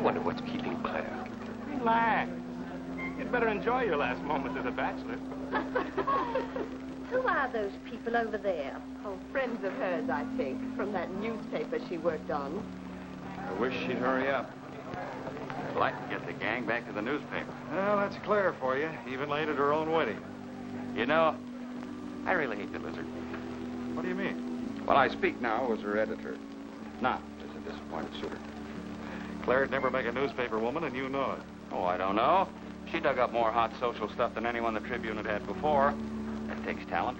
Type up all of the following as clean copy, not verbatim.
wonder what's keeping Claire. Relax. You'd better enjoy your last moments as a bachelor. Who are those people over there? Oh, friends of hers, I think, from that newspaper she worked on. I wish she'd hurry up. I'd like to get the gang back to the newspaper. Well, that's Claire for you. Even late at her own wedding. You know, I really hate the lizard. What do you mean? Well, I speak now as her editor, not as a disappointed suitor. Claire'd never make a newspaper woman, and you know it. Oh, I don't know. She dug up more hot social stuff than anyone the Tribune had before. That takes talent.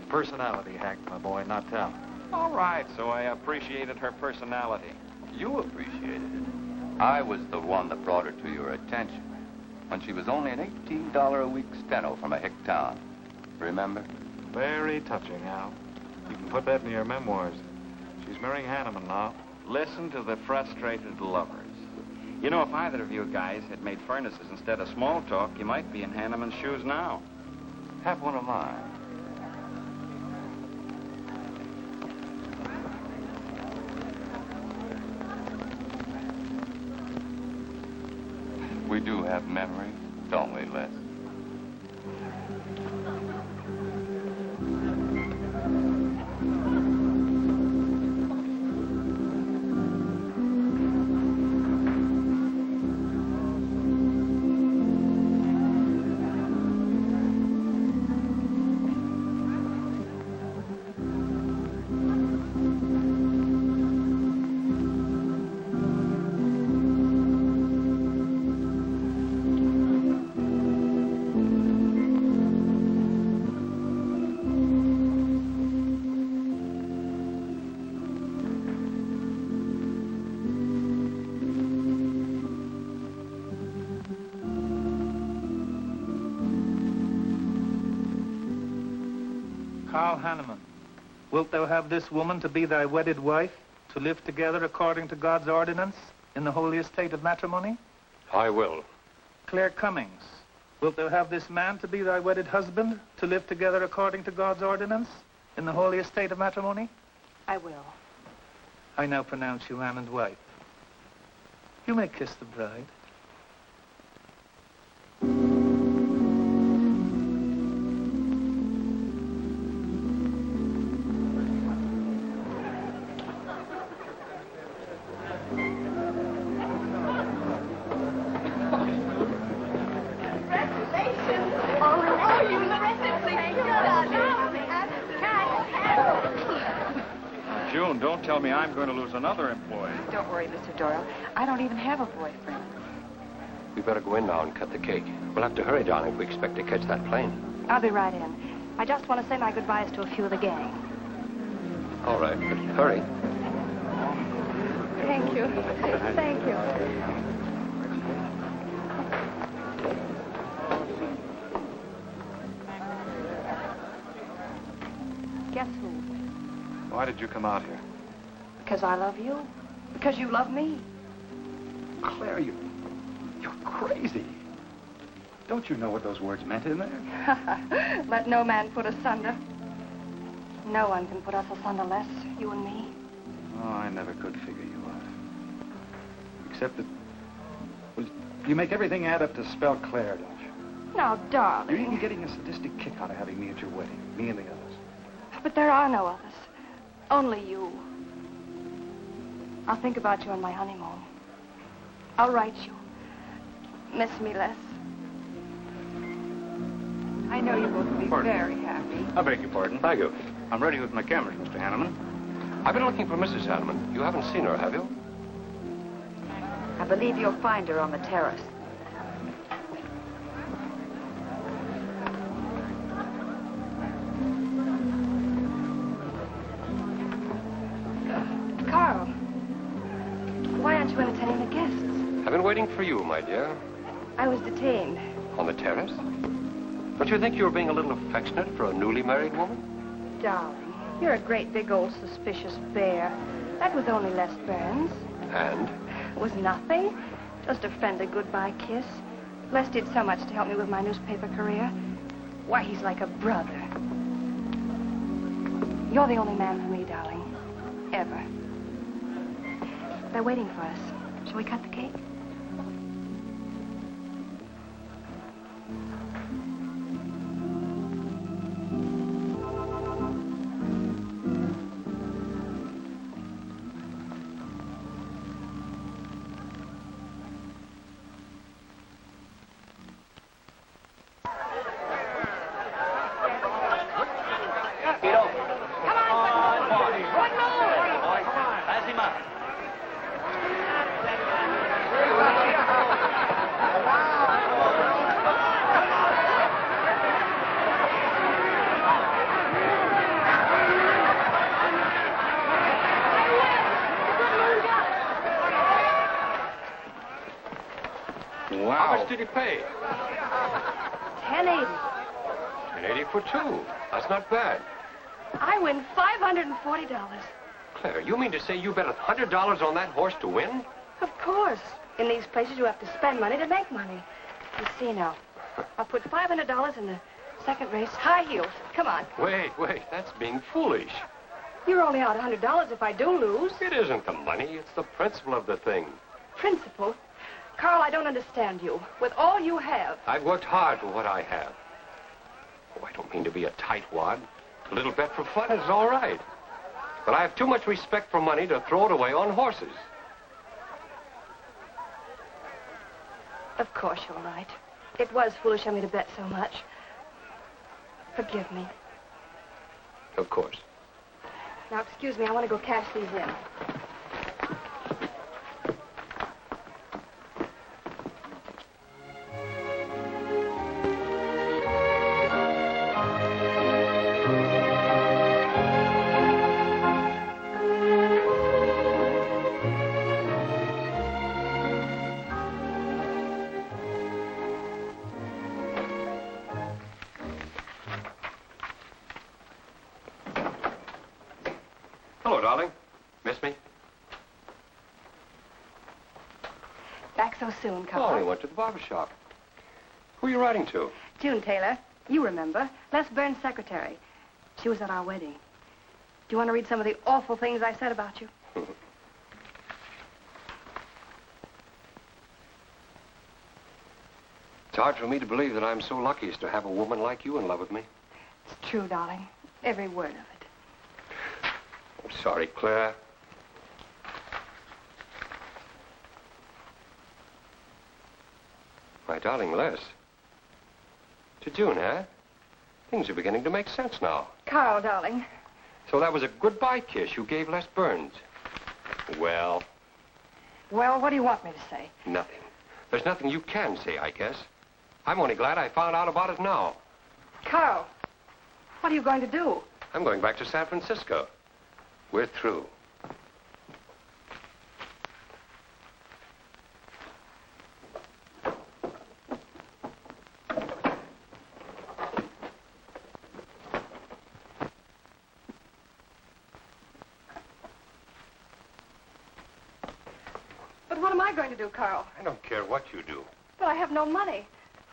Personality, Hank, my boy, not talent. All right, so I appreciated her personality. You appreciated it. I was the one that brought her to your attention when she was only an $18 a week steno from a hick town. Remember? Very touching, Al. You can put that in your memoirs. She's marrying Hanneman now. Listen to the frustrated lovers. You know, if either of you guys had made furnaces instead of small talk, you might be in Hanneman's shoes now. Have one of mine. We do have memories, don't we, Les? Hanneman, wilt thou have this woman to be thy wedded wife, to live together according to God's ordinance in the holy estate of matrimony? I will. Claire Cummings, wilt thou have this man to be thy wedded husband, to live together according to God's ordinance in the holy estate of matrimony? I will. I now pronounce you man and wife. You may kiss the bride. Tell me I'm going to lose another employee. Don't worry, Mr. Doyle. I don't even have a boyfriend. We better go in now and cut the cake. We'll have to hurry, darling, if we expect to catch that plane. I'll be right in. I just want to say my goodbyes to a few of the gang. All right, but hurry. Thank you. Thank you. Guess who? Why did you come out here? Because I love you. Because you love me. Claire, you're crazy. Don't you know what those words meant in there? Let no man put asunder. No one can put us asunder, Les, you and me. Oh, I never could figure you out. Except that, well, you make everything add up to spell Claire, don't you? Now, darling. You're even getting a sadistic kick out of having me at your wedding, me and the others. But there are no others. Only you. I'll think about you on my honeymoon. I'll write you. Miss me, Les. I know you both will be very happy. I beg your pardon. Thank you. I'm ready with my cameras, Mr. Hanneman. I've been looking for Mrs. Hanneman. You haven't seen her, have you? I believe you'll find her on the terrace. Carl, why aren't you entertaining the guests? I've been waiting for you, my dear. I was detained. On the terrace? Don't you think you were being a little affectionate for a newly married woman? Darling, you're a great big old suspicious bear. That was only Les Burns. And? It was nothing. Just a friendly goodbye kiss. Les did so much to help me with my newspaper career. Why, he's like a brother. You're the only man for me, darling. Ever. They're waiting for us. Shall we cut the cake? How much did he pay? $10.80. $10.80 for two. That's not bad. I win $540. Claire, you mean to say you bet $100 on that horse to win? Of course. In these places, you have to spend money to make money. You see now. I'll put $500 in the second race. High heels. Come on. Wait. That's being foolish. You're only out $100 if I do lose. It isn't the money. It's the principle of the thing. Principle? Carl, I don't understand you. With all you have. I've worked hard for what I have. Oh, I don't mean to be a tightwad. A little bet for fun is all right. But I have too much respect for money to throw it away on horses. Of course you're right. It was foolish of me to bet so much. Forgive me. Of course. Now, excuse me. I want to go cash these in. Hello, darling. Miss me? Back so soon, Carl. Oh, we went to the barber shop. Who are you writing to? June Taylor. You remember. Les Burns' secretary. She was at our wedding. Do you want to read some of the awful things I said about you? It's hard for me to believe that I'm so lucky as to have a woman like you in love with me. It's true, darling. Every word of it. I'm sorry, Claire. My darling Les. To June, huh? Things are beginning to make sense now. Carl, darling. So that was a goodbye kiss you gave Les Burns. Well, Well, what do you want me to say? nothing. There's nothing you can say, I guess. I'm only glad I found out about it now. Carl, what are you going to do? I'm going back to San Francisco. We're through. But what am I going to do, Carl? I don't care what you do. But I have no money.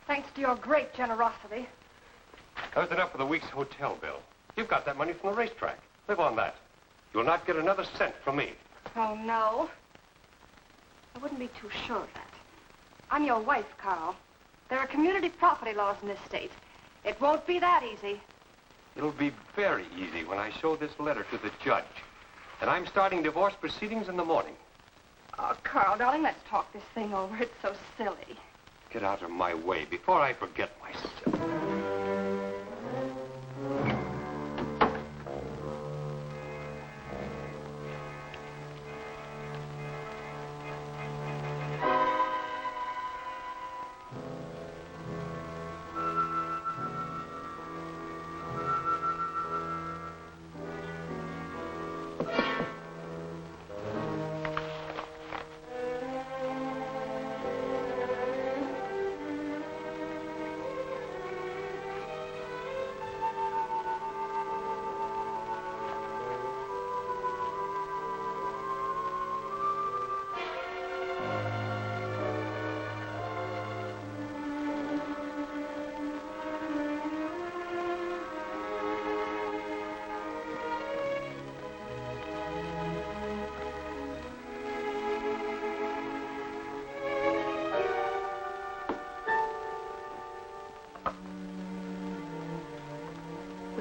Thanks to your great generosity. That was enough for the week's hotel bill. You've got that money from the racetrack. Live on that. You'll not get another cent from me. Oh, no. I wouldn't be too sure of that. I'm your wife, Carl. There are community property laws in this state. It won't be that easy. It'll be very easy when I show this letter to the judge. And I'm starting divorce proceedings in the morning. Oh, Carl, darling, let's talk this thing over. It's so silly. Get out of my way before I forget myself.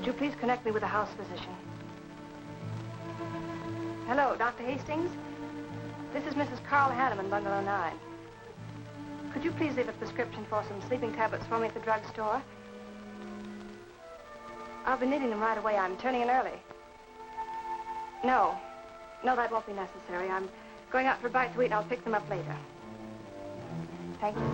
Would you please connect me with a house physician? Hello, Dr. Hastings? This is Mrs. Carl Hanneman, Bungalow 9. Could you please leave a prescription for some sleeping tablets for me at the drugstore? I'll be needing them right away. I'm turning in early. No, that won't be necessary. I'm going out for a bite to eat, and I'll pick them up later. Thank you.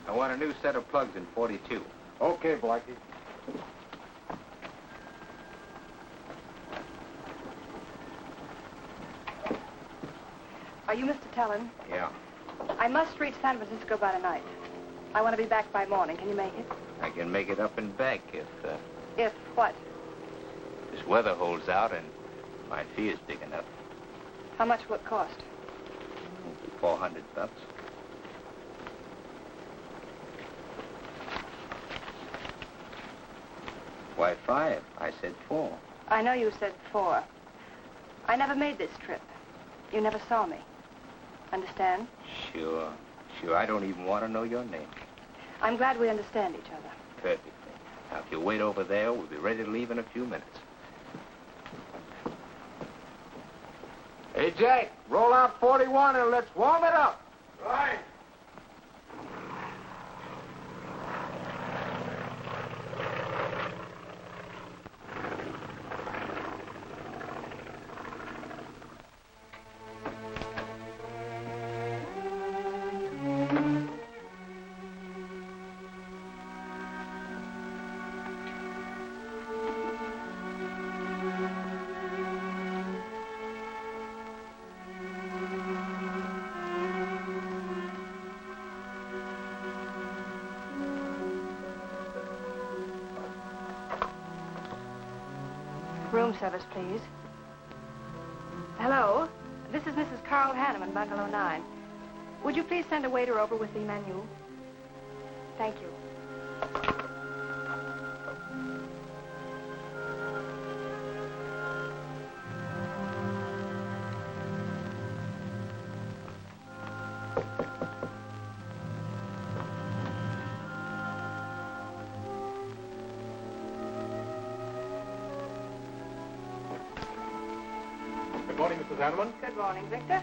I want a new set of plugs in 42. Okay, Blackie. Are you Mr. Tellen? Yeah. I must reach San Francisco by tonight. I want to be back by morning. Can you make it? I can make it up and back if If what? this weather holds out and my fee is big enough. How much will it cost? $400. Why, 5? I said 4. I know you said 4. I never made this trip. You never saw me. Understand? Sure. I don't even want to know your name. I'm glad we understand each other. Perfectly. Now, if you wait over there, we'll be ready to leave in a few minutes. Hey, Jack, roll out 41 and let's warm it up. Right. Room service, please. Hello. This is Mrs. Carl Hanneman, Bungalow 9. Would you please send a waiter over with the menu? Thank you. Good morning, Mrs. Hanneman. Good morning, Victor.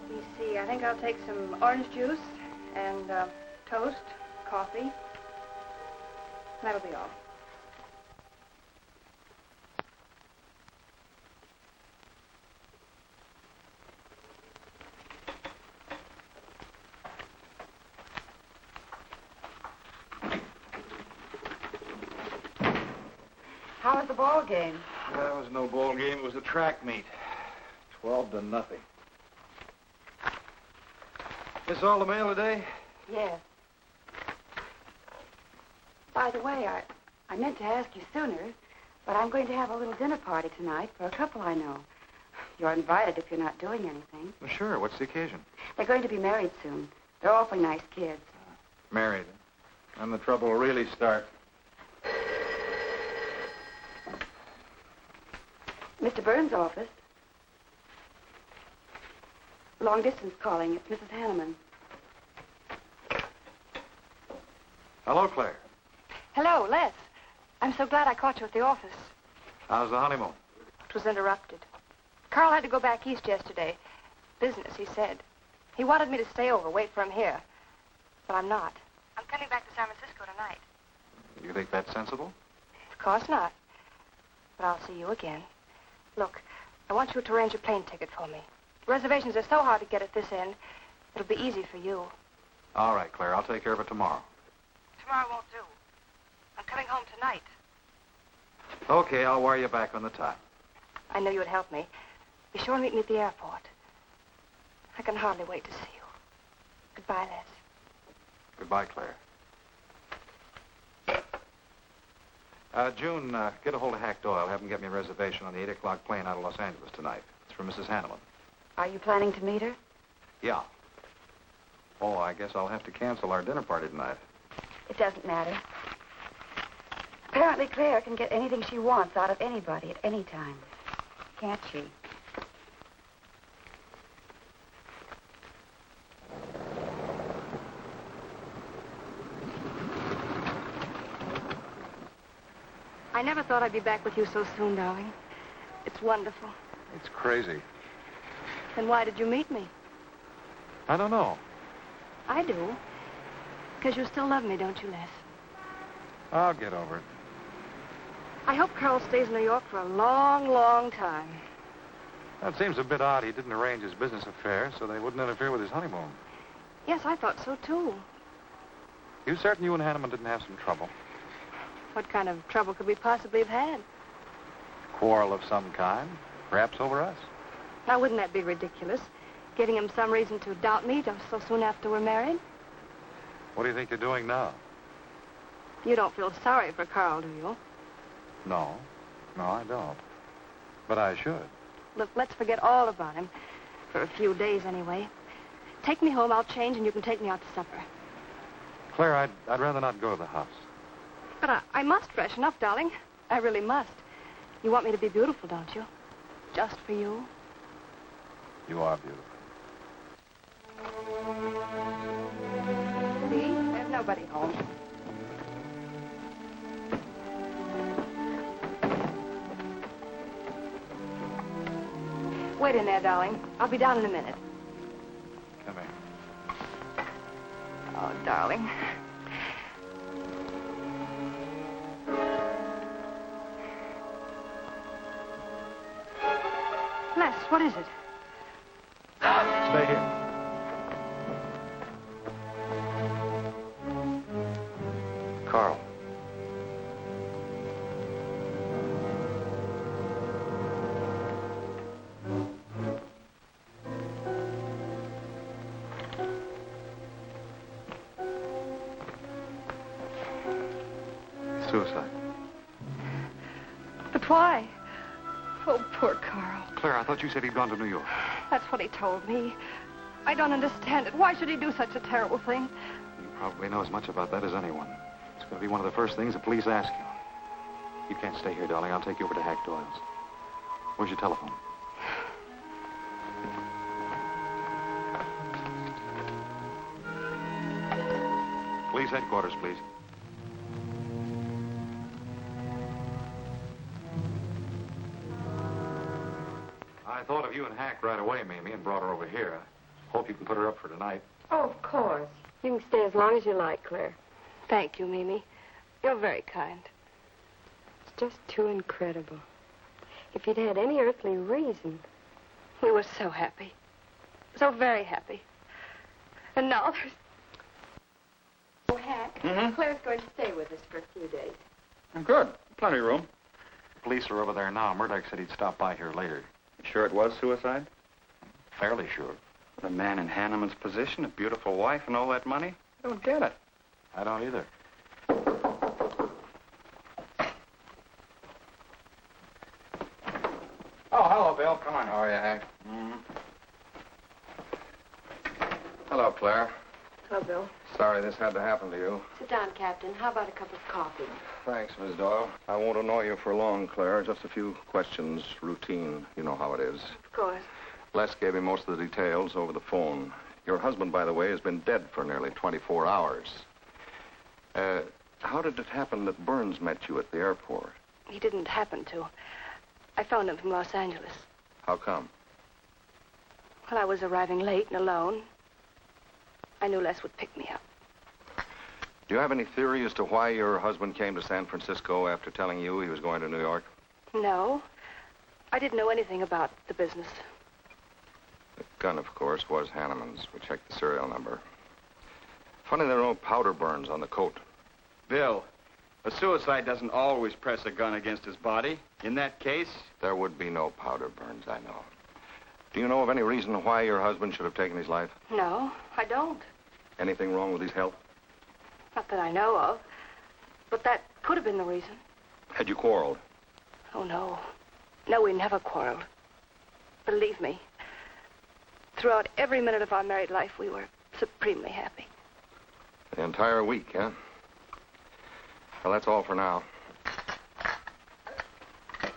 Let me see. I think I'll take some orange juice and toast, coffee. That'll be all. How was the ball game? That was no ball game. It was a track meet. 12-0. This all the mail today? Yes. By the way, I meant to ask you sooner, but I'm going to have a little dinner party tonight for a couple I know. You're invited if you're not doing anything. Well, sure. What's the occasion? They're going to be married soon. They're awfully nice kids. Married. Then the trouble will really start. Mr. Burns' office. Long distance calling. It's Mrs. Hanneman. Hello, Claire. Hello, Les. I'm so glad I caught you at the office. How's the honeymoon? It was interrupted. Carl had to go back east yesterday. Business, he said. He wanted me to stay over, wait for him here. But I'm not. I'm coming back to San Francisco tonight. You think that's sensible? Of course not. But I'll see you again. Look, I want you to arrange a plane ticket for me. Reservations are so hard to get at this end. It'll be easy for you. All right, Claire. I'll take care of it tomorrow. Tomorrow won't do. I'm coming home tonight. Okay, I'll wire you back on the time. I knew you'd help me. Be sure and meet me at the airport. I can hardly wait to see you. Goodbye, Les. Goodbye, Claire. June, get a hold of Hack Doyle. Have him get me a reservation on the 8 o'clock plane out of Los Angeles tonight. It's for Mrs. Hanneman. Are you planning to meet her? Yeah. Oh, I guess I'll have to cancel our dinner party tonight. It doesn't matter. Apparently Claire can get anything she wants out of anybody at any time. Can't she? I never thought I'd be back with you so soon, darling. It's wonderful. It's crazy. Then why did you meet me? I don't know. I do. Because you still love me, don't you, Les? I'll get over it. I hope Carl stays in New York for a long, long time. That seems a bit odd. He didn't arrange his business affairs so they wouldn't interfere with his honeymoon. Yes, I thought so, too. You certain you and Hanneman didn't have some trouble? What kind of trouble could we possibly have had? Quarrel of some kind? Perhaps over us? Now, wouldn't that be ridiculous? Giving him some reason to doubt me just so soon after we're married? What do you think you're doing now? You don't feel sorry for Carl, do you? No. No, I don't. But I should. Look, let's forget all about him. For a few days, anyway. Take me home, I'll change, and you can take me out to supper. Claire, I'd rather not go to the house. But I must freshen up, darling. I really must. You want me to be beautiful, don't you? Just for you? You are beautiful. See? There's nobody home. Wait in there, darling. I'll be down in a minute. Come here. Oh, darling. Les, what is it? Stay here. Carl. Suicide. But why? Oh, poor Carl. Claire, I thought you said he'd gone to New York. That's what he told me. I don't understand it. Why should he do such a terrible thing? You probably know as much about that as anyone. It's going to be one of the first things the police ask you. You can't stay here, darling. I'll take you over to Hack Doyle's. Where's your telephone? Police headquarters, please. I thought of you and Hack right away, Mamie, and brought her over here. Hope you can put her up for tonight. Oh, of course. You can stay as long as you like, Claire. Thank you, Mimi. You're very kind. It's just too incredible. If he'd had any earthly reason. We were so happy. So very happy. And now there's... Oh, Hack, Claire's going to stay with us for a few days. Good. Plenty of room. The police are over there now. Murdoch said he'd stop by here later. Sure it was suicide? Fairly sure. The man in Hanneman's position, a beautiful wife and all that money? I don't get it. I don't either. Oh, hello, Bill. Come on. How are you, Hank? Hello, Claire. Hello, Bill. Sorry this had to happen to you. Sit down, Captain. How about a cup of coffee? Thanks, Miss Doyle. I won't annoy you for long, Claire. Just a few questions, routine. You know how it is. Of course. Les gave me most of the details over the phone. Your husband, by the way, has been dead for nearly 24 hours. How did it happen that Burns met you at the airport? He didn't happen to. I phoned him from Los Angeles. How come? Well, I was arriving late and alone. I knew Les would pick me up. Do you have any theory as to why your husband came to San Francisco after telling you he was going to New York? No. I didn't know anything about the business. The gun, of course, was Hanneman's. We checked the serial number. Funny there are no powder burns on the coat. Bill, a suicide doesn't always press a gun against his body. In that case... There would be no powder burns, I know. Do you know of any reason why your husband should have taken his life? No, I don't. Anything wrong with his health? Not that I know of. But that could have been the reason. Had you quarreled? Oh, no. No, we never quarreled. Believe me, throughout every minute of our married life, we were supremely happy. The entire week, huh? Well, that's all for now.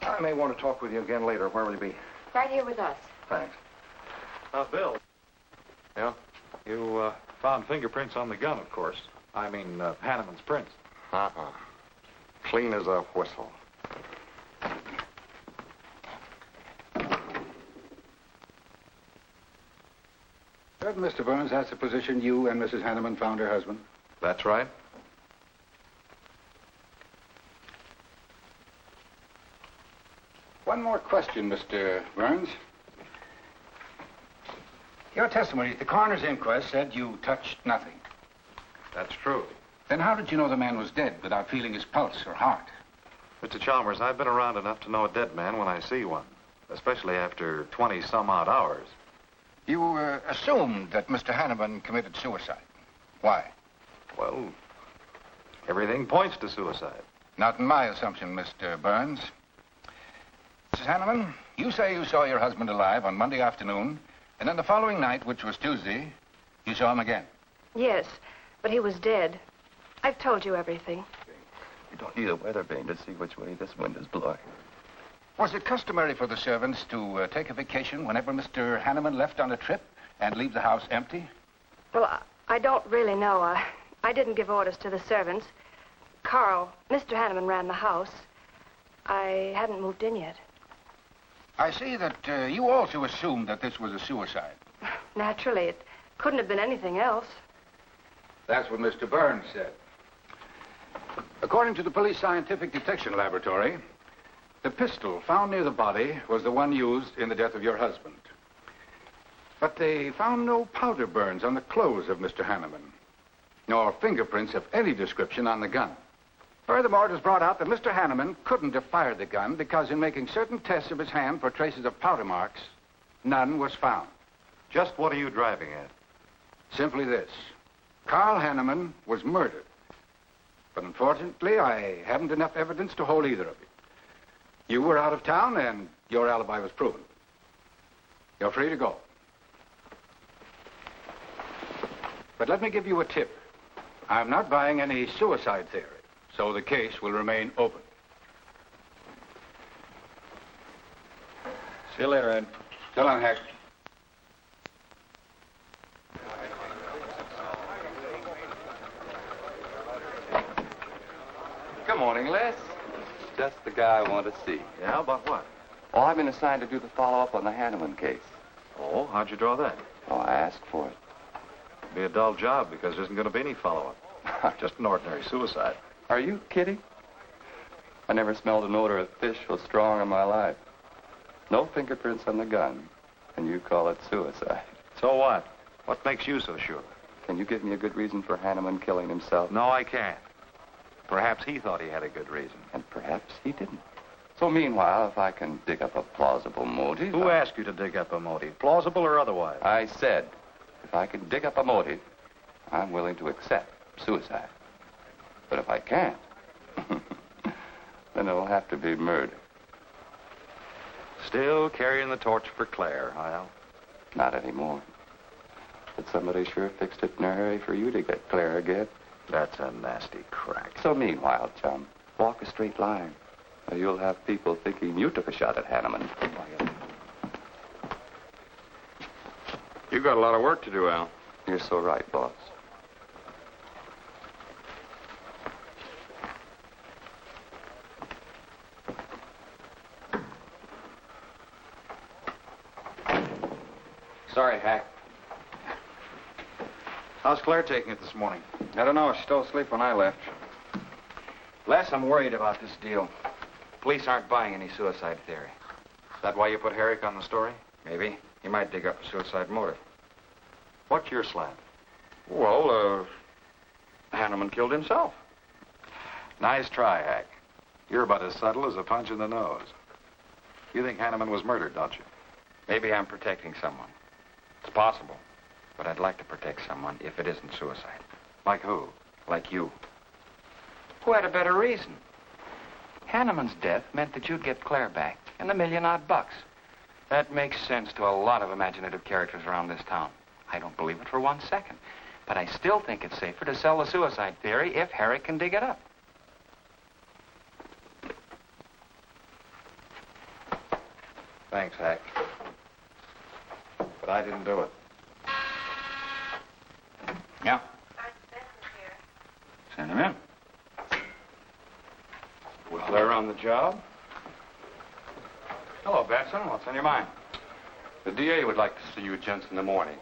I may want to talk with you again later. Where will you be? Right here with us. Thanks. Bill, Yeah? you found fingerprints on the gun, of course. I mean, Hanneman's prints. Uh-uh. Clean as a whistle. Mr. Burns, that's the position you and Mrs. Hanneman found her husband? That's right. One more question, Mr. Burns. Your testimony at the coroner's inquest said you touched nothing. That's true. Then how did you know the man was dead without feeling his pulse or heart? Mr. Chalmers, I've been around enough to know a dead man when I see one, especially after 20-some-odd hours. You assumed that Mr. Hanneman committed suicide. Why? Well, everything points to suicide. Not in my assumption, Mr. Burns. Mrs. Hanneman, you say you saw your husband alive on Monday afternoon, and then the following night, which was Tuesday, you saw him again. Yes, but he was dead. I've told you everything. You don't need a weather vane to see which way this wind is blowing. Was it customary for the servants to take a vacation whenever Mr. Hanneman left on a trip and leave the house empty? Well, I don't really know. I didn't give orders to the servants. Carl, Mr. Hanneman ran the house. I hadn't moved in yet. I see that you also assumed that this was a suicide. Naturally, it couldn't have been anything else. That's what Mr. Burns said. According to the police scientific detection laboratory, the pistol found near the body was the one used in the death of your husband. But they found no powder burns on the clothes of Mr. Hanneman, nor fingerprints of any description on the gun. Furthermore, it was brought out that Mr. Hanneman couldn't have fired the gun because in making certain tests of his hand for traces of powder marks, none was found. Just what are you driving at? Simply this. Carl Hanneman was murdered. But unfortunately, I haven't enough evidence to hold either of you. You were out of town, and your alibi was proven. You're free to go. But let me give you a tip. I'm not buying any suicide theory, so the case will remain open. See you later, Ed. So long, Hack. Good morning, Les. Just the guy I want to see. Yeah, about what? Oh, I've been assigned to do the follow-up on the Hanneman case. Oh, how'd you draw that? Oh, I asked for it. It'll be a dull job because there isn't going to be any follow-up. Just an ordinary suicide. Are you kidding? I never smelled an odor of fish so strong in my life. No fingerprints on the gun, and you call it suicide. So what? What makes you so sure? Can you give me a good reason for Hanneman killing himself? No, I can't. Perhaps he thought he had a good reason. And perhaps he didn't. So meanwhile, if I can dig up a plausible motive... Who asked you to dig up a motive, plausible or otherwise? I said, if I can dig up a motive, I'm willing to accept suicide. But if I can't, then it'll have to be murder. Still carrying the torch for Claire, Hyle? Not anymore. But somebody sure fixed it in a hurry for you to get Claire again. That's a nasty crack. So meanwhile, chum, walk a straight line. Or you'll have people thinking you took a shot at Hanneman. You got a lot of work to do, Al. You're so right, boss. Sorry, Hack. How's Claire taking it this morning? I don't know. She's still asleep when I left. Les, I'm worried about this deal. Police aren't buying any suicide theory. Is that why you put Herrick on the story? Maybe. He might dig up a suicide motive. What's your slant? Well, Hanneman killed himself. Nice try, Hack. You're about as subtle as a punch in the nose. You think Hanneman was murdered, don't you? Maybe I'm protecting someone. It's possible. But I'd like to protect someone if it isn't suicide. Like who? Like you. Who had a better reason? Hanneman's death meant that you'd get Claire back and $1 million odd bucks. That makes sense to a lot of imaginative characters around this town. I don't believe it for 1 second. But I still think it's safer to sell the suicide theory if Harry can dig it up. Thanks, Hack. But I didn't do it. Yeah. Send him in. Well, they're on the job. Hello, Batson. What's on your mind? The DA would like to see you gents in the morning.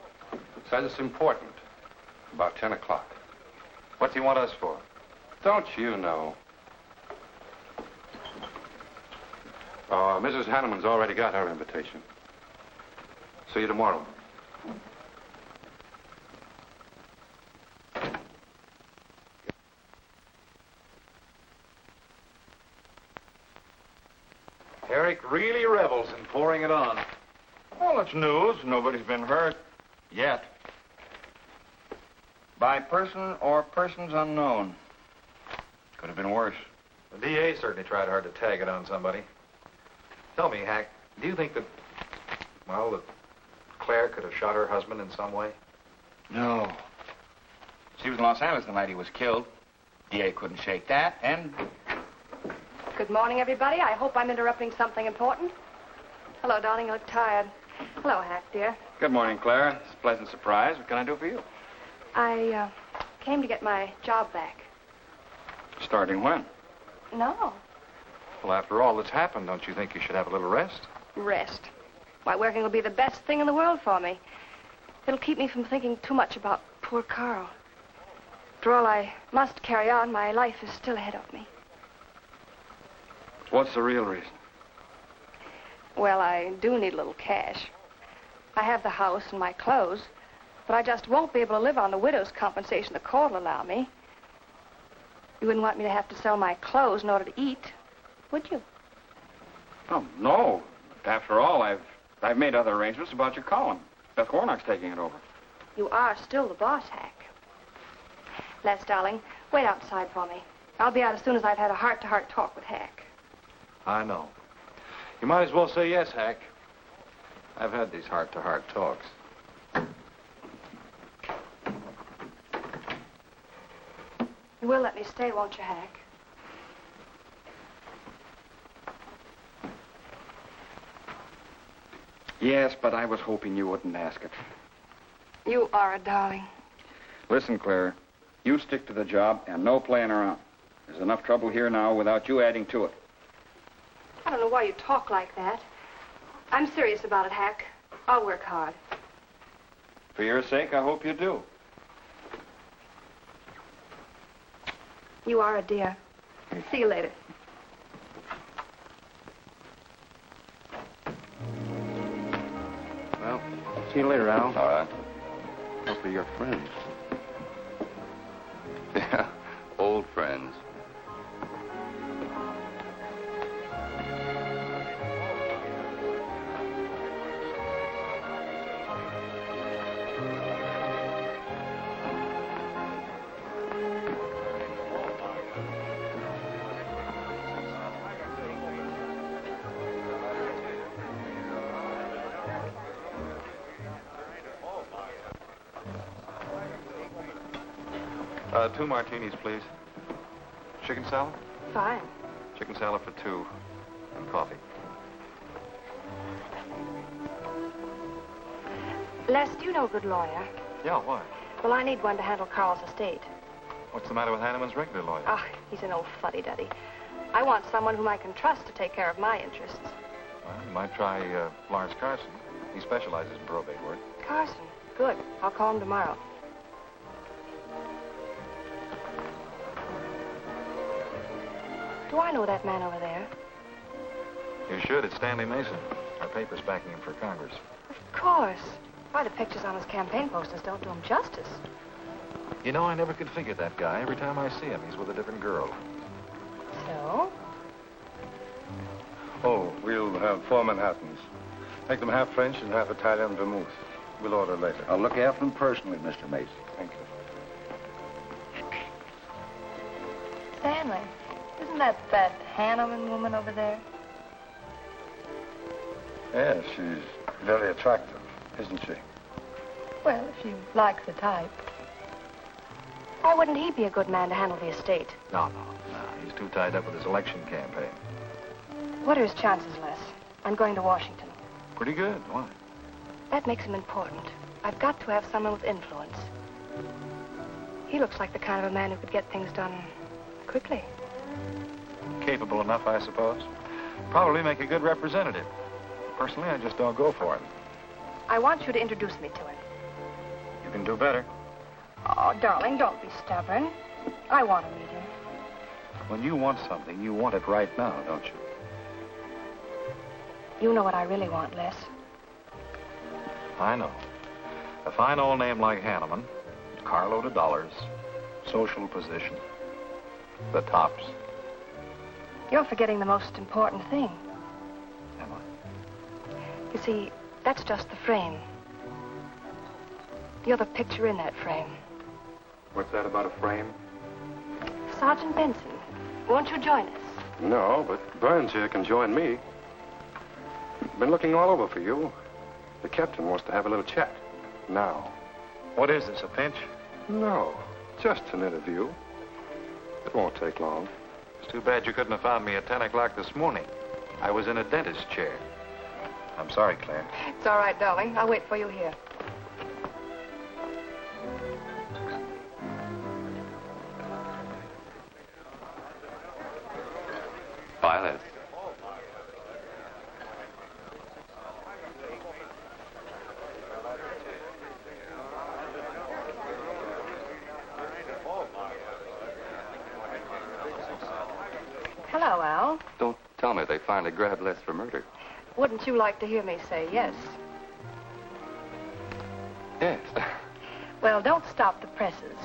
Says it's important. About 10 o'clock. What do you want us for? Don't you know? Mrs. Hanneman's already got her invitation. See you tomorrow. Eric really revels in pouring it on. Well, it's news. Nobody's been hurt. Yet. By person or persons unknown. Could have been worse. The DA certainly tried hard to tag it on somebody. Tell me, Hack, do you think that, well, that Claire could have shot her husband in some way? No. She was in Los Angeles the night he was killed. DA couldn't shake that, and... Good morning, everybody. I hope I'm interrupting something important. Hello, darling. You look tired. Hello, Hack, dear. Good morning, Claire. It's a pleasant surprise. What can I do for you? I came to get my job back. Starting when? No. Well, after all that's happened, don't you think you should have a little rest? Rest. Why, working will be the best thing in the world for me. It'll keep me from thinking too much about poor Carl. After all, I must carry on. My life is still ahead of me. What's the real reason? Well, I do need a little cash. I have the house and my clothes, but I just won't be able to live on the widow's compensation the court will allow me. You wouldn't want me to have to sell my clothes in order to eat, would you? Oh, no. After all, I've made other arrangements about your column. Beth Warnock's taking it over. You are still the boss, Hack. Les, darling, wait outside for me. I'll be out as soon as I've had a heart-to-heart talk with Hack. I know. You might as well say yes, Hack. I've had these heart-to-heart talks. You will let me stay, won't you, Hack? Yes, but I was hoping you wouldn't ask it. You are a darling. Listen, Claire, you stick to the job and no playing around. There's enough trouble here now without you adding to it. I don't know why you talk like that. I'm serious about it, Hack. I'll work hard. For your sake, I hope you do. You are a dear. See you later. Well, see you later, Al. All right. Hope they're your friends. Yeah, old friends. Two martinis, please. Chicken salad? Fine. Chicken salad for two. And coffee. Les, do you know a good lawyer? Yeah, why? Well, I need one to handle Carl's estate. What's the matter with Hanneman's regular lawyer? Ah, he's an old fuddy-duddy. I want someone whom I can trust to take care of my interests. Well, you might try Lawrence Carson. He specializes in probate work. Carson. Good. I'll call him tomorrow. Do I know that man over there? You should. It's Stanley Mason. Our paper's backing him for Congress. Of course. Why, the pictures on his campaign posters don't do him justice. You know, I never could figure that guy. Every time I see him, he's with a different girl. So? Oh, we'll have 4 Manhattans. Make them half French and half Italian vermouth. We'll order later. I'll look after them personally, Mr. Mason. Thank you. Stanley. Isn't that Hanneman woman over there? Yes, she's very attractive, isn't she? Well, if you like the type. Why wouldn't he be a good man to handle the estate? No. He's too tied up with his election campaign. What are his chances, Les? I'm going to Washington. Pretty good. Why? That makes him important. I've got to have someone with influence. He looks like the kind of a man who could get things done quickly. Capable enough, I suppose. Probably make a good representative. Personally, I just don't go for him. I want you to introduce me to him. You can do better. Oh, darling, don't be stubborn. I want to meet him. When you want something, you want it right now, don't you? You know what I really want, Les. I know. A fine old name like Hanneman, carload of dollars, social position, the tops. You're forgetting the most important thing. Am I? You see, that's just the frame. You're the picture in that frame. What's that about a frame? Sergeant Benson, won't you join us? No, but Burns here can join me. Been looking all over for you. The captain wants to have a little chat. Now. What is this, a pinch? No, just an interview. It won't take long. It's too bad you couldn't have found me at 10 o'clock this morning. I was in a dentist's chair. I'm sorry, Claire. It's all right, darling. I'll wait for you here. Violet. Hello, Al. Don't tell me they finally grabbed Les for murder. Wouldn't you like to hear me say yes? Yes. Well, don't stop the presses.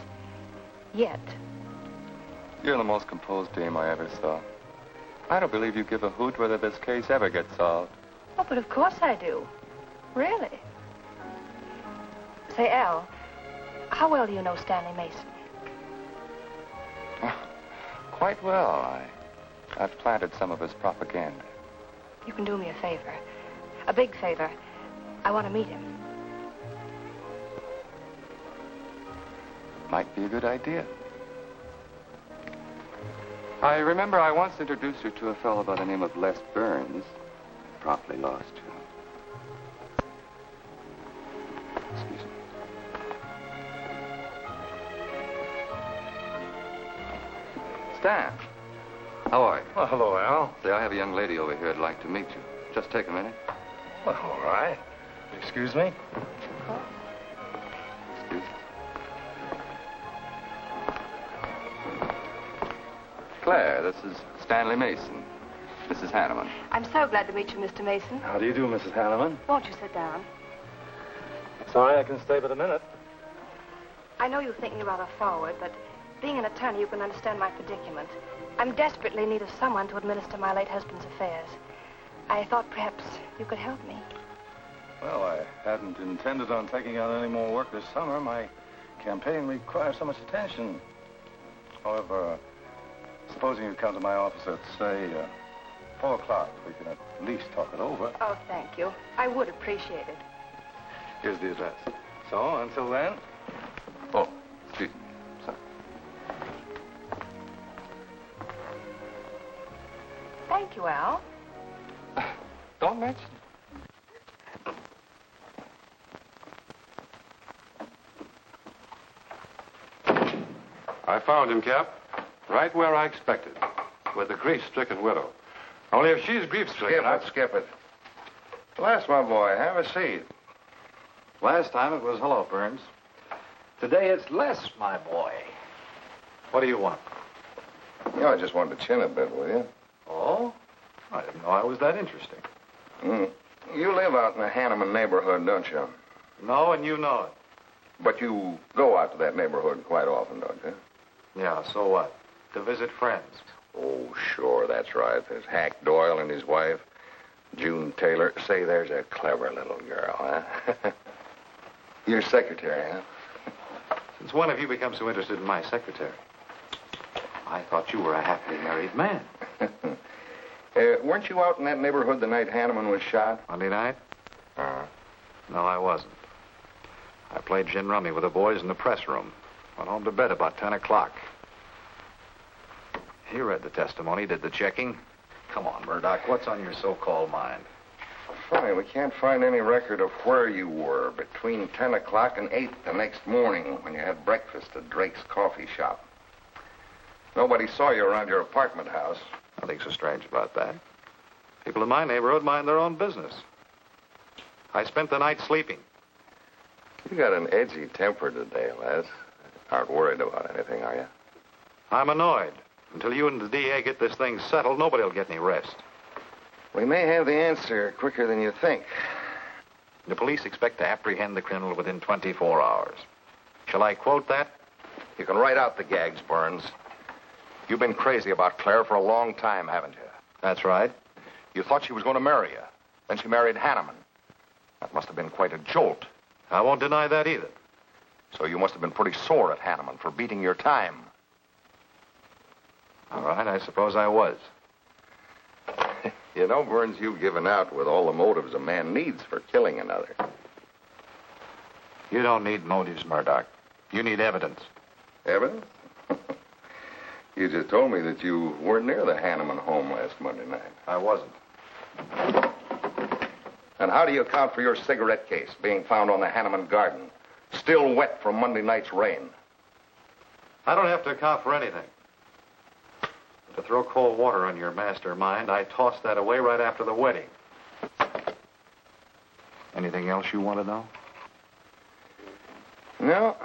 Yet. You're the most composed dame I ever saw. I don't believe you give a hoot whether this case ever gets solved. Oh, but of course I do. Really. Say, Al, how well do you know Stanley Mason? Quite well. I've planted some of his propaganda. You can do me a favor. A big favor. I want to meet him. Might be a good idea. I remember I once introduced you to a fellow by the name of Les Burns. Promptly lost you. Excuse me. Stan, how are you? Well, hello, Al. Say, I have a young lady over here I'd like to meet you. Just take a minute. Well, all right. Excuse me? Excuse me. Claire, this is Stanley Mason. This is Hanneman. I'm so glad to meet you, Mr. Mason. How do you do, Mrs. Hanneman? Won't you sit down? Sorry I can stay but a minute. I know you think me rather forward, but being an attorney, you can understand my predicament. I'm desperately in need of someone to administer my late husband's affairs. I thought perhaps you could help me. Well, I hadn't intended on taking on any more work this summer. My campaign requires so much attention. However, supposing you come to my office at, say, 4 o'clock, we can at least talk it over. Oh, thank you. I would appreciate it. Here's the address. So, until then... Oh, excuse me. Sorry. Thank you, Al. Don't mention it. I found him, Cap. Right where I expected. With the grief-stricken widow. Only if she's grief-stricken... Skip it. Les, my boy, have a seat. Last time it was hello, Burns. Today it's Les, my boy. What do you want? You know, I just wanted to chin a bit with you. Oh? I didn't know I was that interesting. You live out in the Hanneman neighborhood, don't you? No, and you know it. But you go out to that neighborhood quite often, don't you? Yeah, so what? To visit friends. Oh, sure, that's right. There's Hack Doyle and his wife, June Taylor. Say, there's a clever little girl, huh? Your secretary, huh? Since when have you become so interested in my secretary? I thought you were a happily married man. Weren't you out in that neighborhood the night Hanneman was shot? Monday night? No, I wasn't. I played gin rummy with the boys in the press room. Went home to bed about 10 o'clock. He read the testimony, did the checking. Come on, Murdoch, what's on your so-called mind? Funny, we can't find any record of where you were between 10 o'clock and 8 the next morning when you had breakfast at Drake's coffee shop. Nobody saw you around your apartment house. Nothing so strange about that. People in my neighborhood mind their own business. I spent the night sleeping. You got an edgy temper today, Les. Aren't worried about anything, are you? I'm annoyed. Until you and the DA get this thing settled, nobody will get any rest. We may have the answer quicker than you think. The police expect to apprehend the criminal within 24 hours. Shall I quote that? You can write out the gags, Burns. You've been crazy about Claire for a long time, haven't you? That's right. You thought she was going to marry you. Then she married Hanneman. That must have been quite a jolt. I won't deny that either. So you must have been pretty sore at Hanneman for beating your time. All right, I suppose I was. You know, Burns, you've given out with all the motives a man needs for killing another. You don't need motives, Murdoch. You need evidence. Evidence? You just told me that you weren't near the Hanneman home last Monday night. I wasn't. And how do you account for your cigarette case being found on the Hanneman garden, still wet from Monday night's rain? I don't have to account for anything. To throw cold water on your mastermind, I tossed that away right after the wedding. Anything else you want to know? No,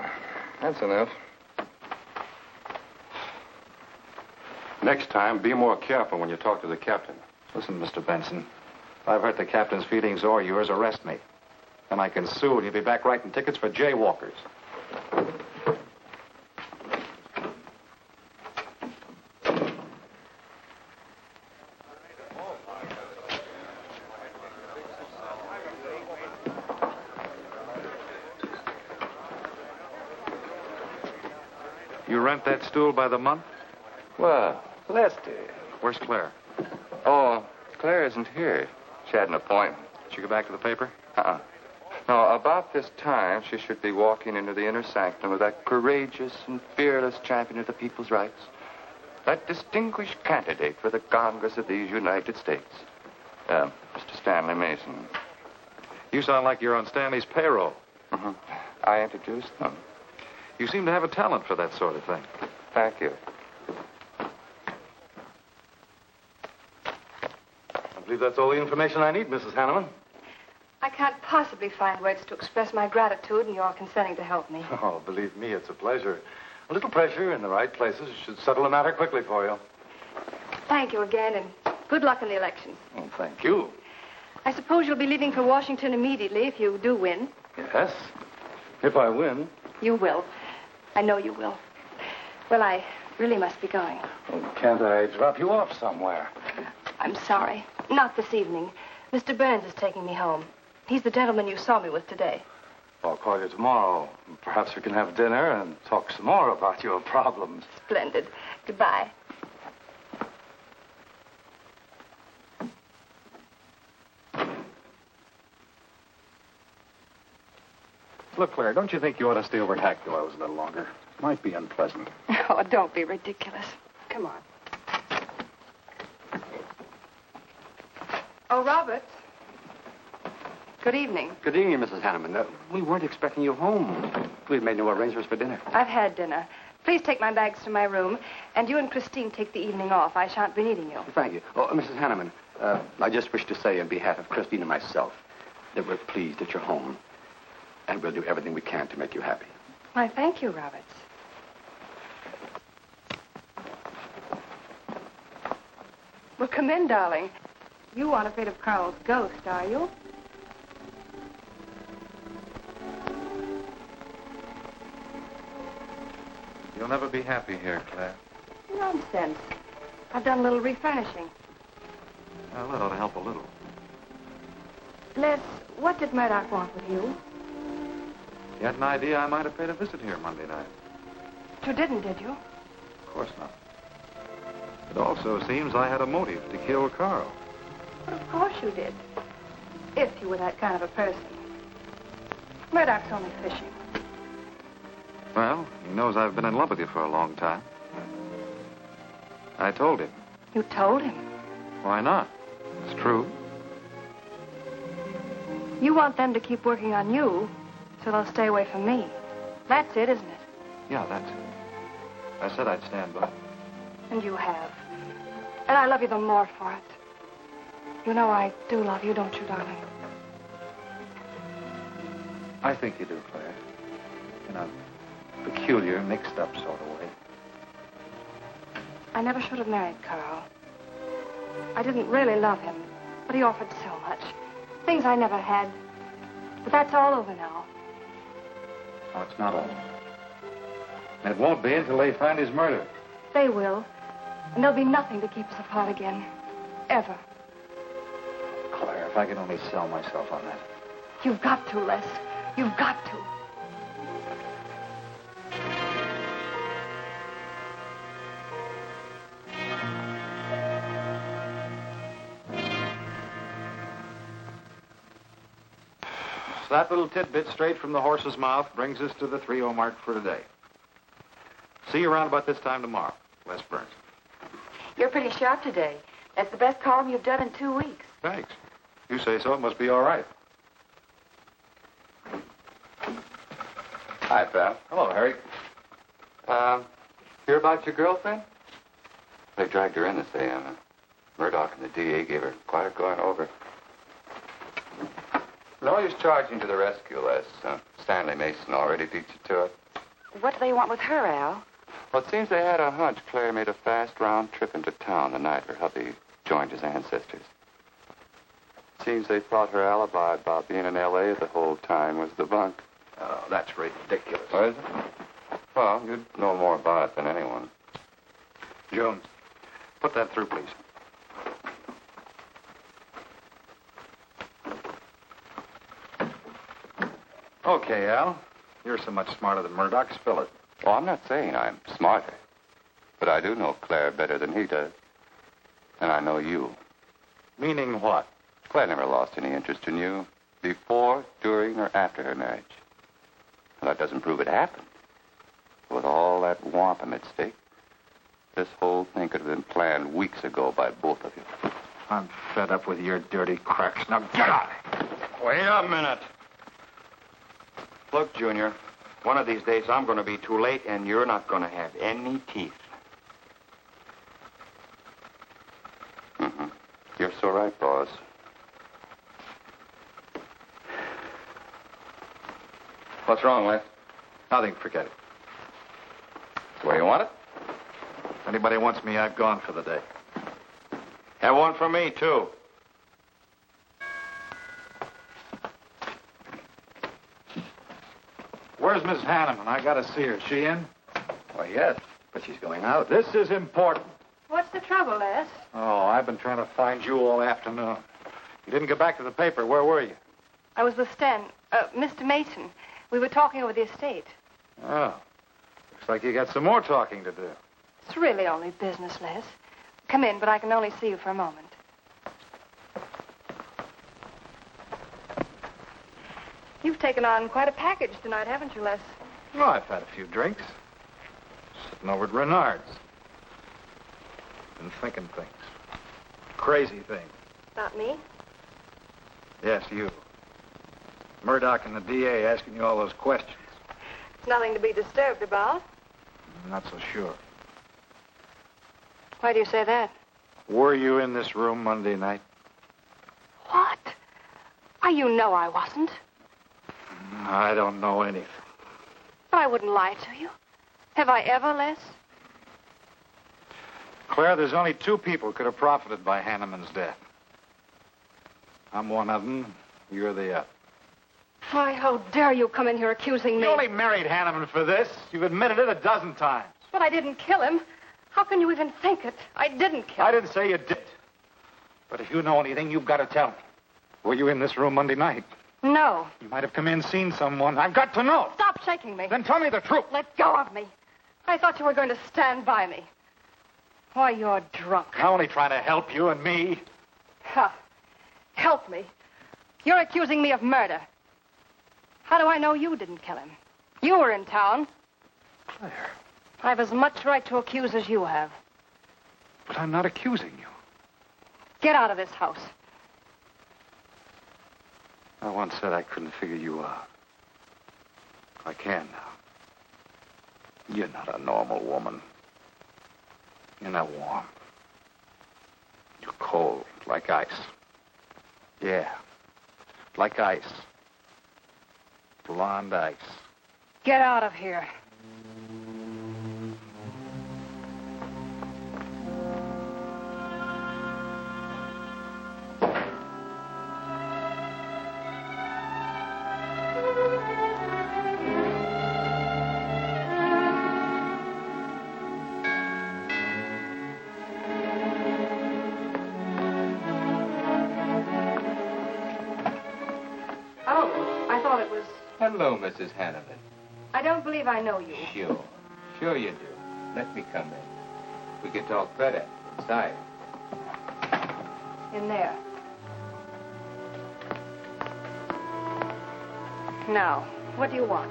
that's enough. Next time, be more careful when you talk to the captain. Listen, Mr. Benson. If I've hurt the captain's feelings or yours, arrest me. Then I can sue and you'll be back writing tickets for jaywalkers. You rent that stool by the month? Well, Lester. Where's Claire? Oh, Claire isn't here. She had an appointment. Did she go back to the paper? No, about this time, she should be walking into the inner sanctum with that courageous and fearless champion of the people's rights. That distinguished candidate for the Congress of these United States. Mr. Stanley Mason. You sound like you're on Stanley's payroll. Mm-hmm. I introduced them. You seem to have a talent for that sort of thing. Thank you. I believe that's all the information I need, Mrs. Hanneman. I can't possibly find words to express my gratitude in your consenting to help me. Oh, believe me, it's a pleasure. A little pressure in the right places should settle the matter quickly for you. Thank you again, and good luck in the election. Oh, thank you. I suppose you'll be leaving for Washington immediately if you do win. Yes, if I win. You will. I know you will. Well, I really must be going. Oh, can't I drop you off somewhere? I'm sorry. Not this evening. Mr. Burns is taking me home. He's the gentleman you saw me with today. I'll call you tomorrow. Perhaps we can have dinner and talk some more about your problems. Splendid. Goodbye. Look, Claire, don't you think you ought to stay over at Hackdoyle's a little longer? Might be unpleasant. Oh, don't be ridiculous. Come on. Oh, Roberts. Good evening. Good evening, Mrs. Hanneman. We weren't expecting you home. We've made no arrangements for dinner. I've had dinner. Please take my bags to my room, and you and Christine take the evening off. I shan't be needing you. Thank you. Oh, Mrs. Hanneman, I just wish to say on behalf of Christine and myself that we're pleased that you're home, and we'll do everything we can to make you happy. Why, thank you, Roberts. Well, come in, darling. You aren't afraid of Carl's ghost, are you? You'll never be happy here, Claire. Nonsense. I've done a little refurnishing. Well, that ought to help a little. Les, what did Murdoch want with you? You had an idea I might have paid a visit here Monday night. You didn't, did you? Of course not. It also seems I had a motive to kill Carl. But of course you did. If you were that kind of a person. Murdoch's only fishing. Well, he knows I've been in love with you for a long time. I told him. You told him? Why not? It's true. You want them to keep working on you, so they'll stay away from me. That's it, isn't it? Yeah, that's it. I said I'd stand by. And you have. And I love you the more for it. You know I do love you, don't you, darling? I think you do, Claire. In a peculiar, mixed-up sort of way. I never should have married Carl. I didn't really love him, but he offered so much. Things I never had. But that's all over now. No, it's not all. And it won't be until they find his murder. They will. And there'll be nothing to keep us apart again. Ever. Claire, if I could only sell myself on that. You've got to, Les. You've got to. So that little tidbit straight from the horse's mouth brings us to the 3:00 mark for today. See you around about this time tomorrow. Les Burns. You're pretty sharp today. That's the best column you've done in 2 weeks. Thanks. You say so, it must be all right. Hi, pal. Hello, Harry. Hear about your girlfriend? They dragged her in this day. Murdoch and the DA gave her quite a going over. Lawyers charging to the rescue, Les. Stanley Mason already beat you to it. What do they want with her, Al? Well, it seems they had a hunch Claire made a fast round trip into town the night her hubby joined his ancestors. Seems they thought her alibi about being in L.A. the whole time was the bunk. Oh, that's ridiculous. What is it? Well, you'd know more about it than anyone. Jones, put that through, please. Okay, Al. You're so much smarter than Murdoch. Spill it. Oh, I'm not saying I'm smarter. But I do know Claire better than he does. And I know you. Meaning what? Claire never lost any interest in you before, during, or after her marriage. Well, that doesn't prove it happened. With all that wampum at stake, this whole thing could have been planned weeks ago by both of you. I'm fed up with your dirty cracks. Now get out! Wait a minute. Look, Junior, one of these days I'm going to be too late and you're not going to have any teeth. Mm-hmm. You're so right, boss. What's wrong, Les? Nothing, forget it. The way you want it? If anybody wants me, I've gone for the day. Have one for me, too. Where's Miss Hanneman? I gotta see her. Is she in? Why, yes, but she's going out. This is important. What's the trouble, Les? Oh, I've been trying to find you all afternoon. You didn't go back to the paper. Where were you? I was with Mr. Mason. We were talking over the estate. Oh. Looks like you got some more talking to do. It's really only business, Les. Come in, but I can only see you for a moment. You've taken on quite a package tonight, haven't you, Les? Well, I've had a few drinks. Sitting over at Bernhard's. Been thinking things. Crazy things. About me? Yes, you. Murdoch and the DA asking you all those questions. It's nothing to be disturbed about. I'm not so sure. Why do you say that? Were you in this room Monday night? What? Why, you know I wasn't. I don't know anything. But I wouldn't lie to you. Have I ever, Les? Claire, there's only 2 people who could have profited by Hanneman's death. I'm one of them. You're the other. Why, how dare you come in here accusing me? You only married Hanneman for this. You've admitted it a dozen times. But I didn't kill him. How can you even think it? I didn't kill him. I didn't say you did. But if you know anything, you've got to tell me. Were you in this room Monday night? No. You might have come in, seen someone. I've got to know. Stop shaking me. Then tell me the truth. Let go of me. I thought you were going to stand by me. Why, you're drunk. I'm only trying to help you and me. Huh. Help me. You're accusing me of murder. How do I know you didn't kill him? You were in town. Claire. I've as much right to accuse as you have. But I'm not accusing you. Get out of this house. I once said I couldn't figure you out. I can now. You're not a normal woman. You're not warm. You're cold, like ice. Yeah, like ice. Blonde ice. Get out of here. Hello, Mrs. Hanneman. I don't believe I know you. Sure you do. Let me come in. We can talk better inside. In there. Now, what do you want?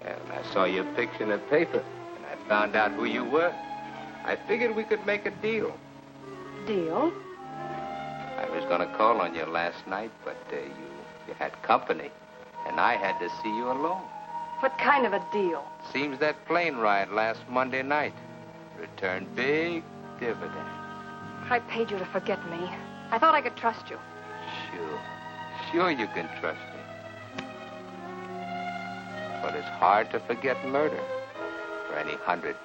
Well, I saw your picture in the paper, and I found out who you were. I figured we could make a deal. Deal? I was going to call on you last night, but you had company. And I had to see you alone. What kind of a deal? Seems that plane ride last Monday night returned big dividends. I paid you to forget me. I thought I could trust you. Sure you can trust me. But it's hard to forget murder for any $100.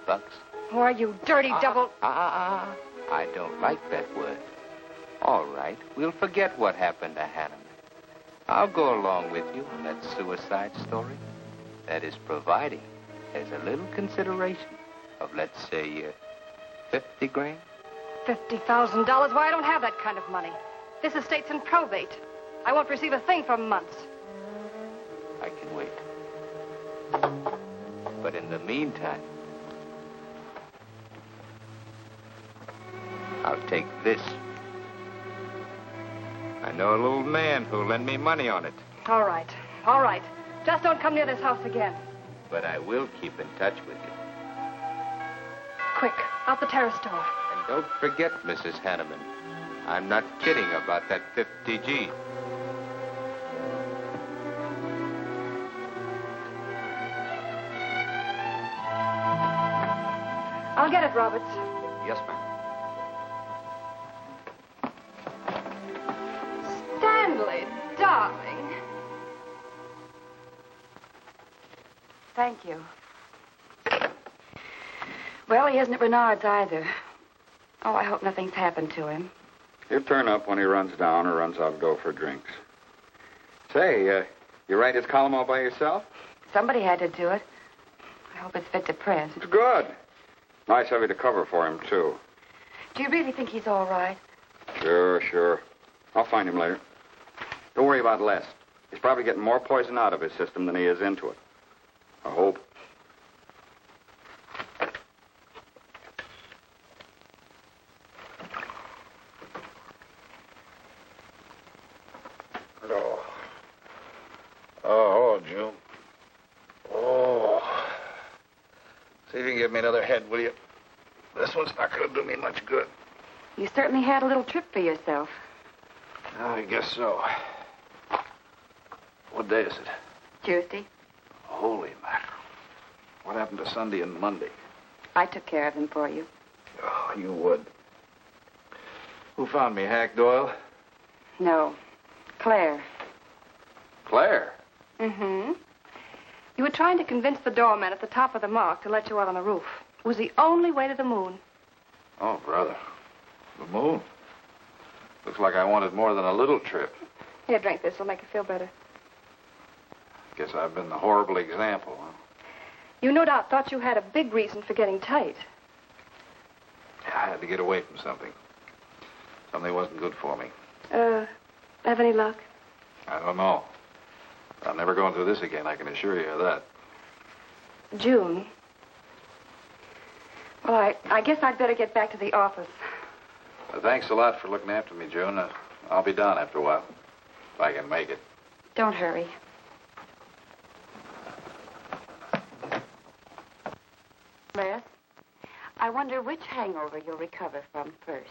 Why, you dirty double... I don't like that word. All right, we'll forget what happened to Hanneman. I'll go along with you on that suicide story. That is providing there's a little consideration of, let's say, 50 grand. $50,000? Why, I don't have that kind of money. This estate's in probate. I won't receive a thing for months. I can wait. But in the meantime, I'll take this. I know a little man who'll lend me money on it. All right. Just don't come near this house again. But I will keep in touch with you. Quick, out the terrace door. And don't forget, Mrs. Hanneman, I'm not kidding about that 50G. I'll get it, Roberts. Yes, ma'am. Stanley, darling. Thank you. Well, he isn't at Bernhard's either. Oh, I hope nothing's happened to him. He'll turn up when he runs down or runs out to go for drinks. Say, you write his column all by yourself? Somebody had to do it. I hope it's fit to print. It's good. Nice of you to cover for him, too. Do you really think he's all right? Sure. I'll find him later. Don't worry about Les. He's probably getting more poison out of his system than he is into it. I hope. Oh, June. Oh. See if you can give me another head, will you? This one's not going to do me much good. You certainly had a little trip for yourself. I guess so. What day is it? Tuesday. Holy mackerel. What happened to Sunday and Monday? I took care of them for you. Oh, you would. Who found me, Hack Doyle? No. Claire. Claire? Mm-hmm. You were trying to convince the doorman at the top of the mark to let you out on the roof. It was the only way to the moon. Oh, brother. The moon? Looks like I wanted more than a little trip. Here, drink this. It'll make you feel better. Guess I've been the horrible example, huh? You no doubt thought you had a big reason for getting tight. I had to get away from something. Something wasn't good for me. Have any luck? I don't know. I'm never going through this again, I can assure you of that. June. Well, I guess I'd better get back to the office. Thanks a lot for looking after me, June. I'll be down after a while, if I can make it. Don't hurry. Les, I wonder which hangover you'll recover from first.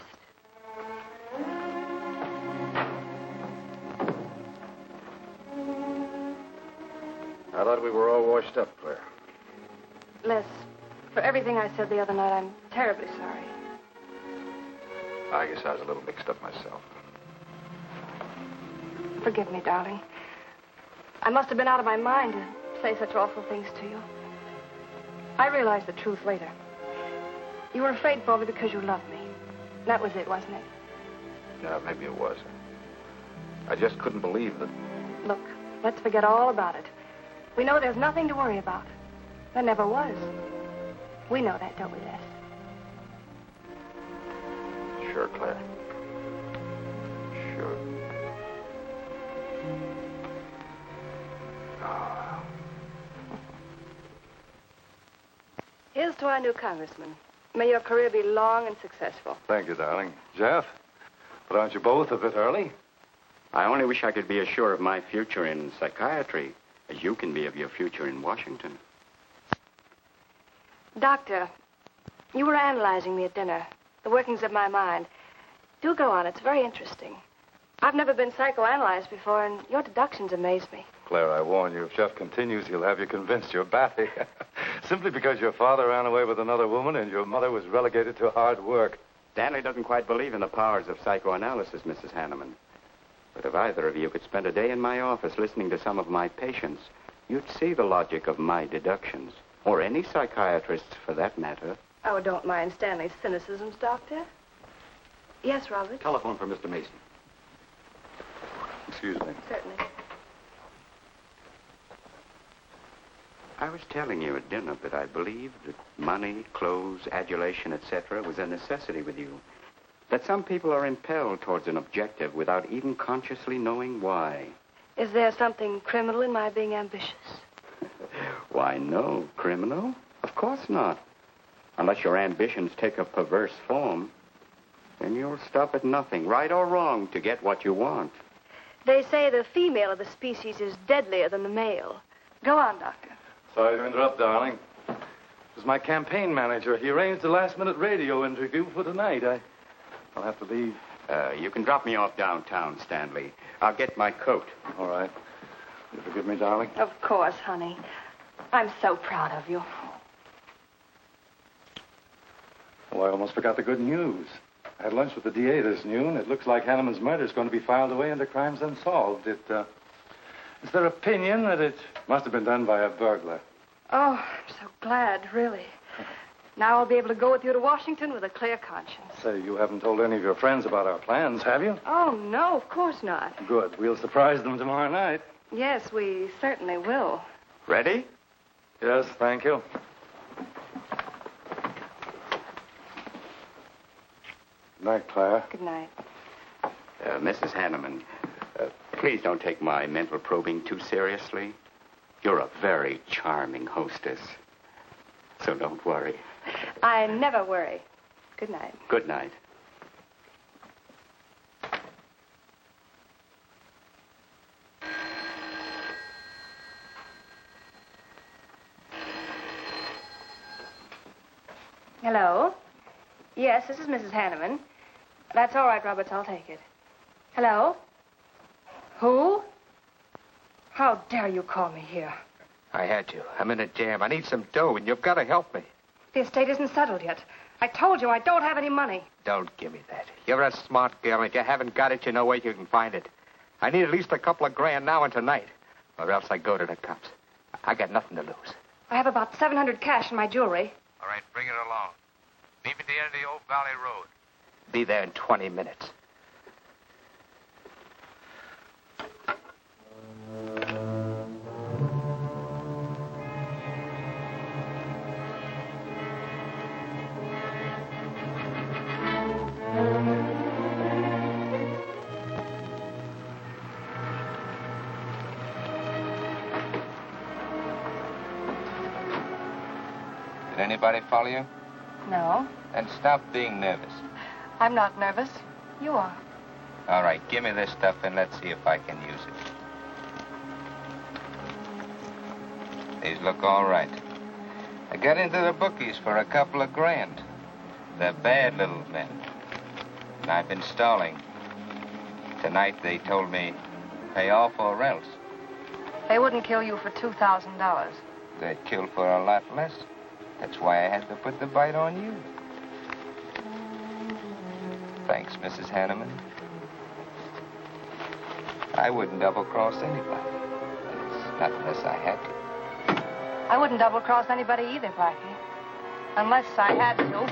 I thought we were all washed up, Claire. Les, for everything I said the other night, I'm terribly sorry. I guess I was a little mixed up myself. Forgive me, darling. I must have been out of my mind to say such awful things to you. I realized the truth later. You were afraid for me because you loved me. That was it, wasn't it? Yeah, maybe it was. I just couldn't believe that. Look, let's forget all about it. We know there's nothing to worry about. There never was. We know that, don't we, Les? Sure, Claire. Sure. Oh. Here's to our new congressman. May your career be long and successful. Thank you, darling. Jeff, but aren't you both a bit early? I only wish I could be as sure of my future in psychiatry as you can be of your future in Washington. Doctor, you were analyzing me at dinner, the workings of my mind. Do go on. It's very interesting. I've never been psychoanalyzed before, and your deductions amaze me. Claire, I warn you, if Jeff continues, he'll have you convinced you're batty. Simply because your father ran away with another woman and your mother was relegated to hard work. Stanley doesn't quite believe in the powers of psychoanalysis, Mrs. Hanneman. But if either of you could spend a day in my office listening to some of my patients, you'd see the logic of my deductions. Or any psychiatrist's, for that matter. Oh, don't mind Stanley's cynicisms, Doctor. Yes, Robert? Telephone for Mr. Mason. Excuse me. Certainly. I was telling you at dinner that I believed that money, clothes, adulation, etc. was a necessity with you. That some people are impelled towards an objective without even consciously knowing why. Is there something criminal in my being ambitious? Why, no. Criminal? Of course not. Unless your ambitions take a perverse form. Then you'll stop at nothing, right or wrong, to get what you want. They say the female of the species is deadlier than the male. Go on, Doctor. Sorry to interrupt, darling. It was my campaign manager. He arranged a last-minute radio interview for tonight. I'll have to leave. You can drop me off downtown, Stanley. I'll get my coat. All right. You forgive me, darling? Of course, honey. I'm so proud of you. Oh, I almost forgot the good news. I had lunch with the DA this noon. It looks like Hanneman's murder is going to be filed away under crimes unsolved. It's their opinion that it must have been done by a burglar. Oh, I'm so glad, really. Now I'll be able to go with you to Washington with a clear conscience. Say, you haven't told any of your friends about our plans, have you? Oh, no, of course not. Good. We'll surprise them tomorrow night. Yes, we certainly will. Ready? Yes, thank you. Good night, Claire. Good night. Mrs. Hanneman, please don't take my mental probing too seriously. You're a very charming hostess. So don't worry. I never worry. Good night. Good night. Hello? Yes, this is Mrs. Hanneman. That's all right, Roberts. I'll take it. Hello? Who? How dare you call me here? I had to. I'm in a jam. I need some dough, and you've got to help me. The estate isn't settled yet. I told you I don't have any money. Don't give me that. You're a smart girl, and if you haven't got it, you know where you can find it. I need at least a couple of grand now and tonight, or else I go to the cops. I got nothing to lose. I have about $700 cash in my jewelry. All right, bring it along. Meet me at the end of the Old Valley Road. Be there in 20 minutes. Did anybody follow you? No, Then stop being nervous. I'm not nervous. You are. All right, give me this stuff and let's see if I can use it. These look all right. I got into the bookies for a couple of grand. They're bad little men. And I've been stalling. Tonight they told me, pay off or else. They wouldn't kill you for $2,000. They'd kill for a lot less. That's why I had to put the bite on you. Thanks, Mrs. Hanneman. I wouldn't double-cross anybody. Not unless I had to. I wouldn't double-cross anybody either, Blackie. Unless I had to.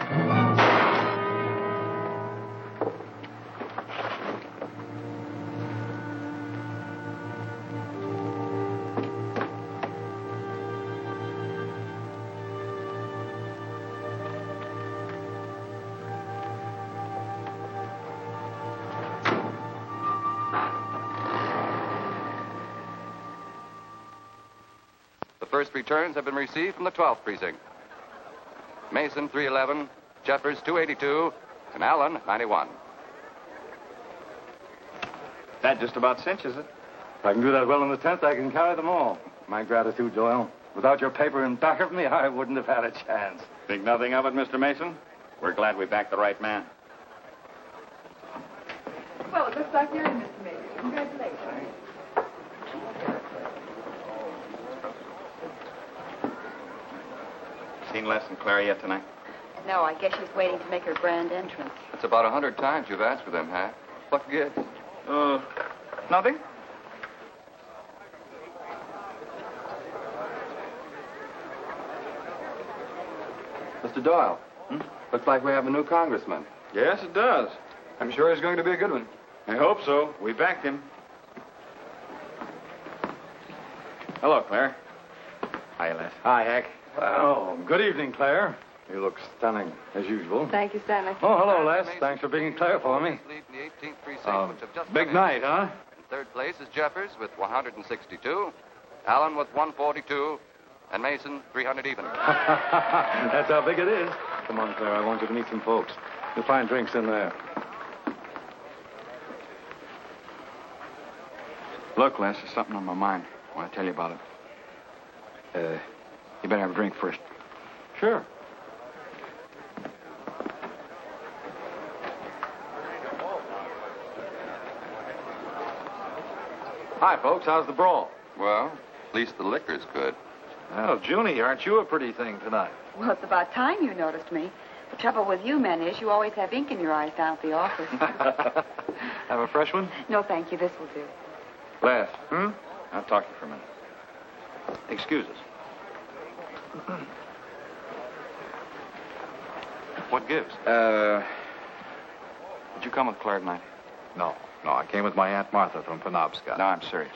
First returns have been received from the 12th precinct. Mason, 311, Jeffers, 282, and Allen, 91. That just about cinches it. If I can do that well in the 10th, I can carry them all. My gratitude, Doyle. Without your paper in back of me, I wouldn't have had a chance. Think nothing of it, Mr. Mason? We're glad we backed the right man. Well, it looks like you're in, Mr. Mason. Congratulations. Seen Les and Claire yet tonight? No, I guess she's waiting to make her grand entrance. It's about 100 times you've asked for them, huh? What gives? Nothing? Mr. Doyle, looks like we have a new congressman. Yes, it does. I'm sure he's going to be a good one. I hope so. We backed him. Hello, Claire. Hi, Les. Hi, Hank. Oh, good evening, Claire. You look stunning, as usual. Thank you, Stanley. Oh, hello, Les. Thanks for being Claire for me. Big night, huh? In third place is Jeffers with 162, Allen with 142, and Mason 300 even. That's how big it is. Come on, Claire. I want you to meet some folks. You'll find drinks in there. Look, Les, there's something on my mind. I want to tell you about it. You better have a drink first. Sure. Hi, folks. How's the brawl? Well, at least the liquor's good. Well, Junie, aren't you a pretty thing tonight? Well, it's about time you noticed me. The trouble with you men is you always have ink in your eyes down at the office. Have a fresh one? No, thank you. This will do. Les. I'll talk to you for a minute. Excuse us. What gives? Did you come with Claire tonight? No, I came with my Aunt Martha from Penobscot. No, I'm serious.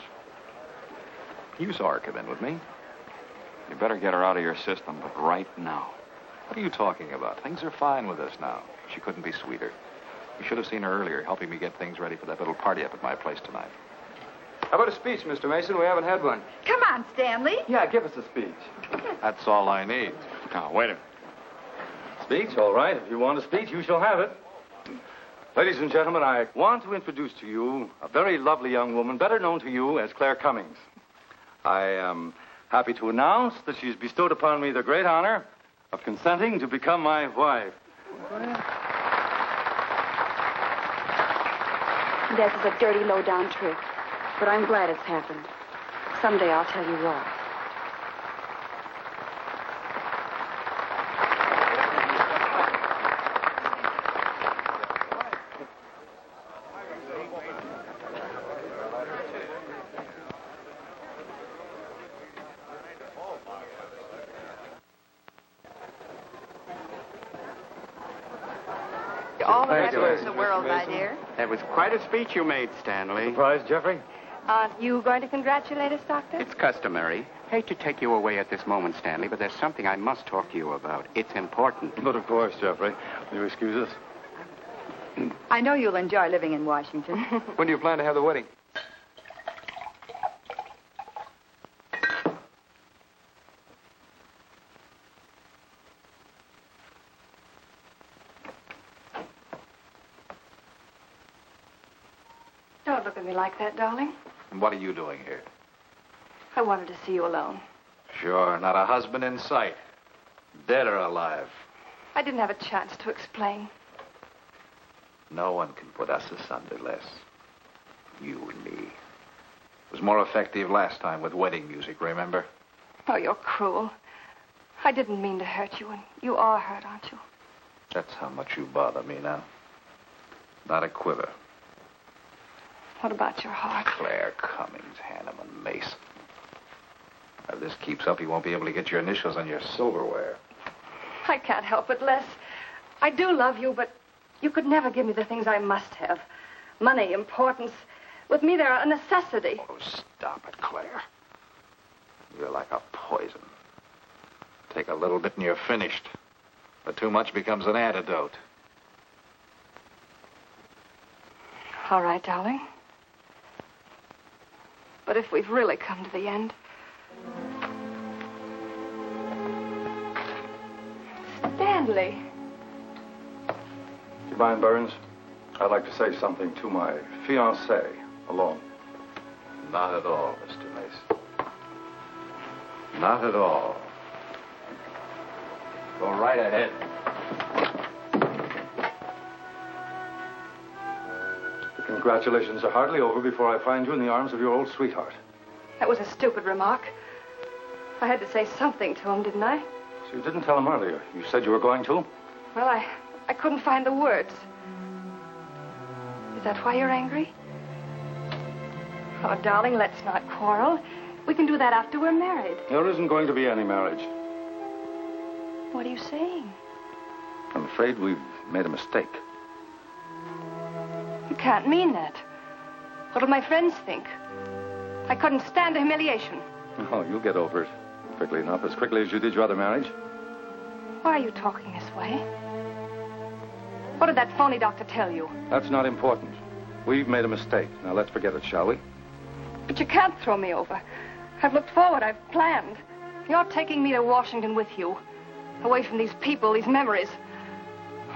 You saw her come in with me. You better get her out of your system, but right now. What are you talking about? Things are fine with us now. She couldn't be sweeter. You should have seen her earlier, helping me get things ready for that little party up at my place tonight. How about a speech, Mr. Mason? We haven't had one. Come on, Stanley. Yeah, give us a speech. That's all I need. Now, wait a minute. Speech, all right. If you want a speech, you shall have it. Ladies and gentlemen, I want to introduce to you a very lovely young woman, better known to you as Claire Cummings. I am happy to announce that she has bestowed upon me the great honor of consenting to become my wife. This is a dirty, low-down trick. But I'm glad it's happened. Someday I'll tell you why. All the rest in the world, my dear. That was quite a speech you made, Stanley. Surprised, Jeffrey? Aren't you going to congratulate us, Doctor? It's customary. Hate to take you away at this moment, Stanley, but there's something I must talk to you about. It's important. But of course, Jeffrey. Will you excuse us? I know you'll enjoy living in Washington. When do you plan to have the wedding? Don't look at me like that, darling. And what are you doing here? I wanted to see you alone. Sure, not a husband in sight. Dead or alive. I didn't have a chance to explain. No one can put us asunder, Les. You and me. It was more effective last time with wedding music, remember? Oh, you're cruel. I didn't mean to hurt you, and you are hurt, aren't you? That's how much you bother me now. Not a quiver. What about your heart? Claire Cummings, Hanneman, Mason. If this keeps up, you won't be able to get your initials on your silverware. I can't help it, Les. I do love you, but you could never give me the things I must have. Money, importance. With me, they're a necessity. Oh, stop it, Claire. You're like a poison. Take a little bit and you're finished. But too much becomes an antidote. All right, darling. But if we've really come to the end... Stanley. Do you mind, Burns? I'd like to say something to my fiancée alone. Not at all, Mr. Mason. Not at all. Go right ahead. The congratulations are hardly over before I find you in the arms of your old sweetheart. That was a stupid remark. I had to say something to him, didn't I? So you didn't tell him earlier. You said you were going to? Well, I couldn't find the words. Is that why you're angry? Oh, darling, let's not quarrel. We can do that after we're married. There isn't going to be any marriage. What are you saying? I'm afraid we've made a mistake. You can't mean that. What'll my friends think? I couldn't stand the humiliation. Oh, you'll get over it quickly enough, as quickly as you did your other marriage. Why are you talking this way? What did that phony doctor tell you? That's not important. We've made a mistake. Now let's forget it, shall we? But you can't throw me over. I've looked forward. I've planned. You're taking me to Washington with you. Away from these people, these memories.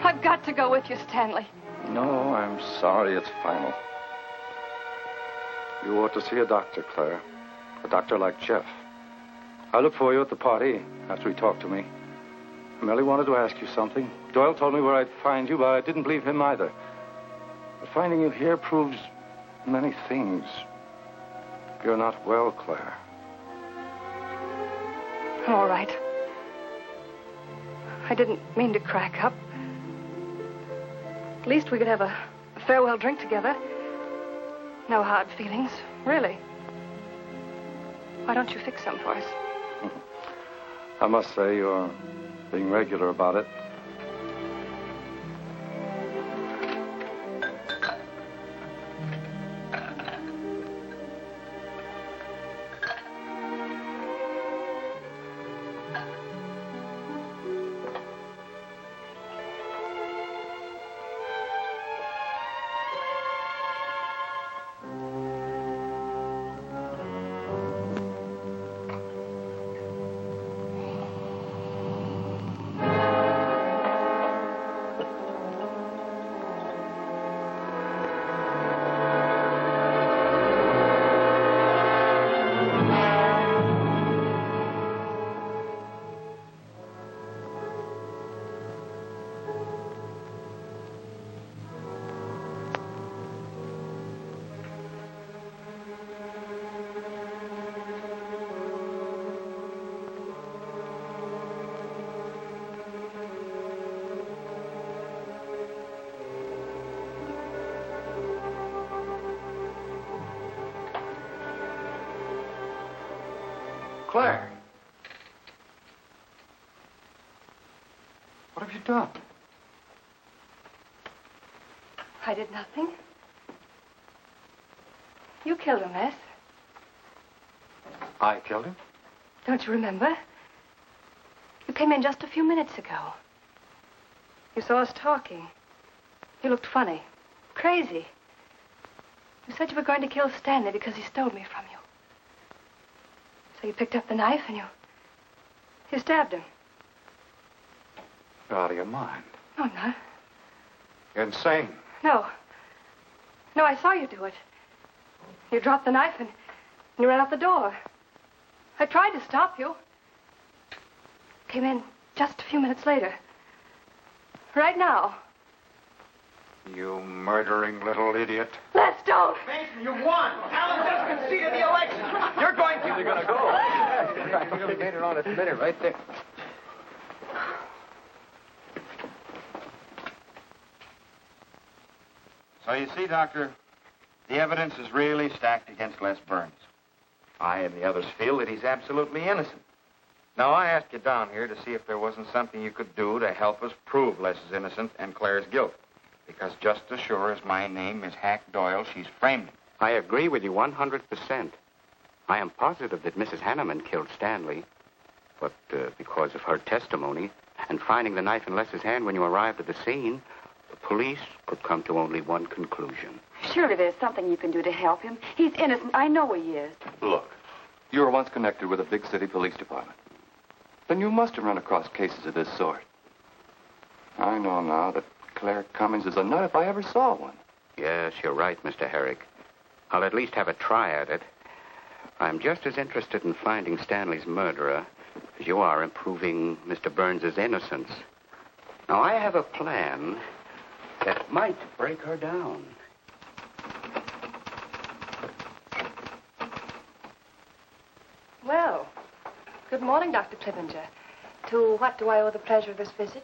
I've got to go with you, Stanley. No, I'm sorry. It's final. You ought to see a doctor, Claire. A doctor like Jeff. I look for you at the party after he talked to me. I merely wanted to ask you something. Doyle told me where I'd find you, but I didn't believe him either. But finding you here proves many things. You're not well, Claire. All right. I didn't mean to crack up. At least we could have a farewell drink together. No hard feelings, really. Why don't you fix some for us? I must say you're being regular about it. Claire. What have you done? I did nothing. You killed him, Les. I killed him? Don't you remember? You came in just a few minutes ago. You saw us talking. You looked funny. Crazy. You said you were going to kill Stanley because he stole me from you. So you picked up the knife and you stabbed him. You're out of your mind. No, I'm not. You're insane. No. No, I saw you do it. You dropped the knife and you ran out the door. I tried to stop you. Came in just a few minutes later. Right now. You murdering little idiot. Les, don't! Mason, you won! Alan just conceded the election! You're going to... You're going to go. You made it on its minute right there. So you see, Doctor, the evidence is really stacked against Les Burns. I and the others feel that he's absolutely innocent. Now, I asked you down here to see if there wasn't something you could do to help us prove Les is innocent and Claire's guilt. Because just as sure as my name is Hack Doyle, she's framed him. I agree with you 100%. I am positive that Mrs. Hanneman killed Stanley. But because of her testimony and finding the knife in Les's hand when you arrived at the scene, the police could come to only one conclusion. Surely there's something you can do to help him. He's innocent. I know he is. Look, you were once connected with a big city police department. Then you must have run across cases of this sort. I know now that Claire Cummings is a nut if I ever saw one. Yes, you're right, Mr. Herrick. I'll at least have a try at it. I'm just as interested in finding Stanley's murderer as you are in proving Mr. Burns' innocence. Now, I have a plan that might break her down. Well, good morning, Dr. Clippinger. To what do I owe the pleasure of this visit?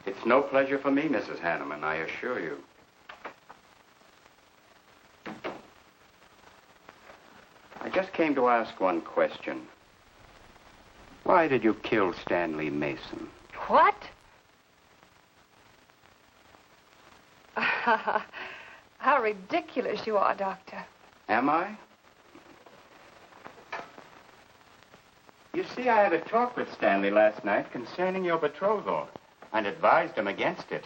It's no pleasure for me, Mrs. Hanneman, I assure you. I just came to ask one question. Why did you kill Stanley Mason? What? How ridiculous you are, Doctor. Am I? You see, I had a talk with Stanley last night concerning your betrothal and advised him against it.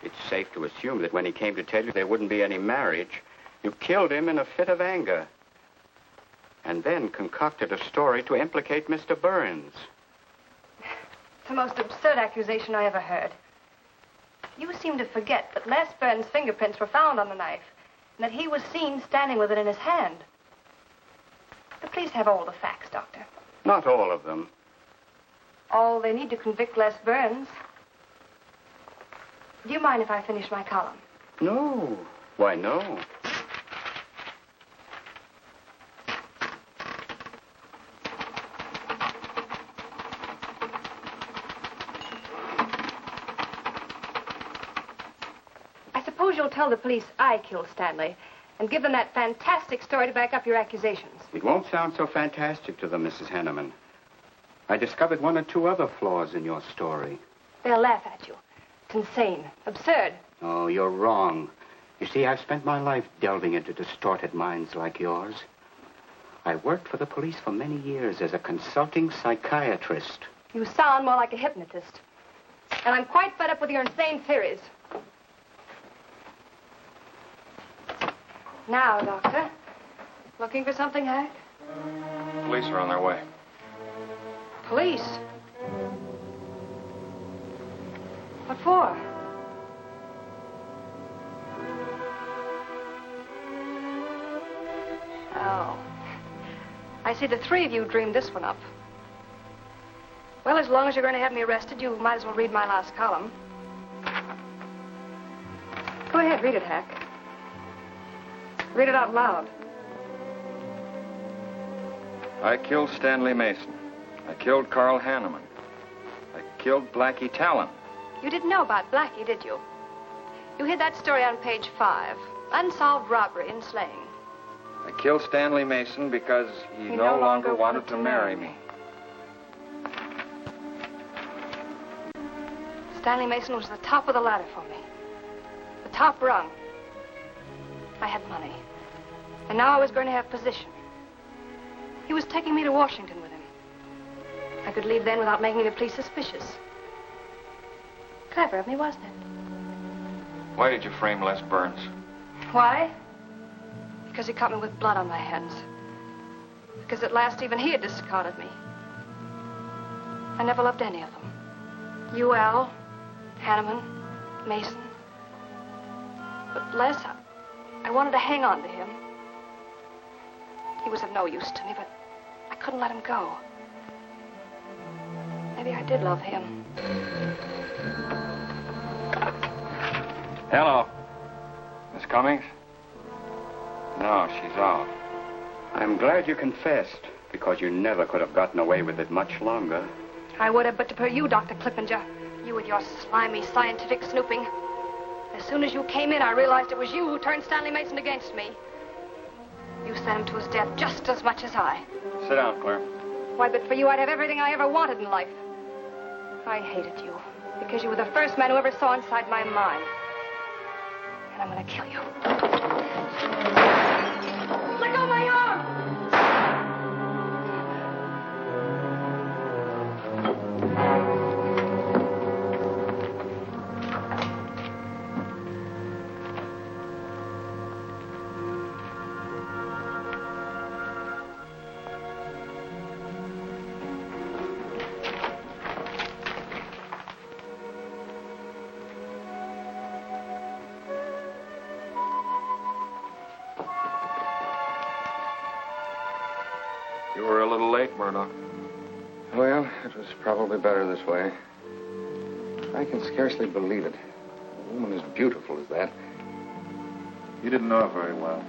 It's safe to assume that when he came to tell you there wouldn't be any marriage, you killed him in a fit of anger and then concocted a story to implicate Mr. Burns. It's the most absurd accusation I ever heard. You seem to forget that Les Burns' fingerprints were found on the knife and that he was seen standing with it in his hand. But please have all the facts, Doctor. Not all of them. All they need to convict Les Burns. Do you mind if I finish my column? No. Why, no. I suppose you'll tell the police I killed Stanley and give them that fantastic story to back up your accusations. It won't sound so fantastic to them, Mrs. Hanneman. I discovered one or two other flaws in your story. They'll laugh at you. It's insane, absurd. Oh, you're wrong. You see, I've spent my life delving into distorted minds like yours. I worked for the police for many years as a consulting psychiatrist. You sound more like a hypnotist. And I'm quite fed up with your insane theories. Now, Doctor, looking for something, Hank? Police are on their way. Police? What for? Oh. I see the three of you dreamed this one up. Well, as long as you're going to have me arrested, you might as well read my last column. Go ahead, read it, Hack. Read it out loud. I killed Stanley Mason. I killed Carl Hanneman. I killed Blackie Talon. You didn't know about Blackie, did you? You hid that story on page 5. Unsolved robbery and slaying. I killed Stanley Mason because he no longer wanted to marry me. Stanley Mason was the top of the ladder for me. The top rung. I had money. And now I was going to have position. He was taking me to Washington with him. I could leave then without making the police suspicious. Clever of me, wasn't it? Why did you frame Les Burns? Why? Because he caught me with blood on my hands. Because at last even he had discarded me. I never loved any of them. You, Al, Hanneman, Mason. But Les, I wanted to hang on to him. He was of no use to me, but I couldn't let him go. Maybe I did love him. Hello. Miss Cummings? No, she's off. I'm glad you confessed, because you never could have gotten away with it much longer. I would have, but to you, Dr. Clippinger. You with your slimy scientific snooping. As soon as you came in, I realized it was you who turned Stanley Mason against me. You sent him to his death just as much as I. Sit down, Claire. Why, but for you, I'd have everything I ever wanted in life. I hated you because you were the first man who ever saw inside my mind. And I'm going to kill you. Let go of my arm! You were a little late, Murdoch. Well, it was probably better this way. I can scarcely believe it. A woman as beautiful as that. You didn't know her very well.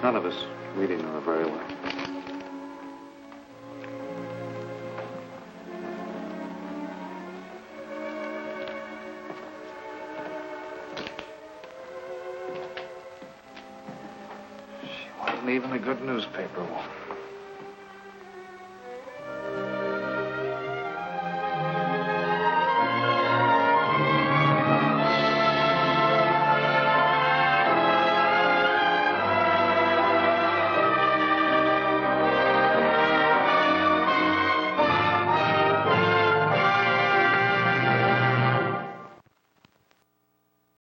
None of us really knew her very well. She wasn't even a good newspaper woman.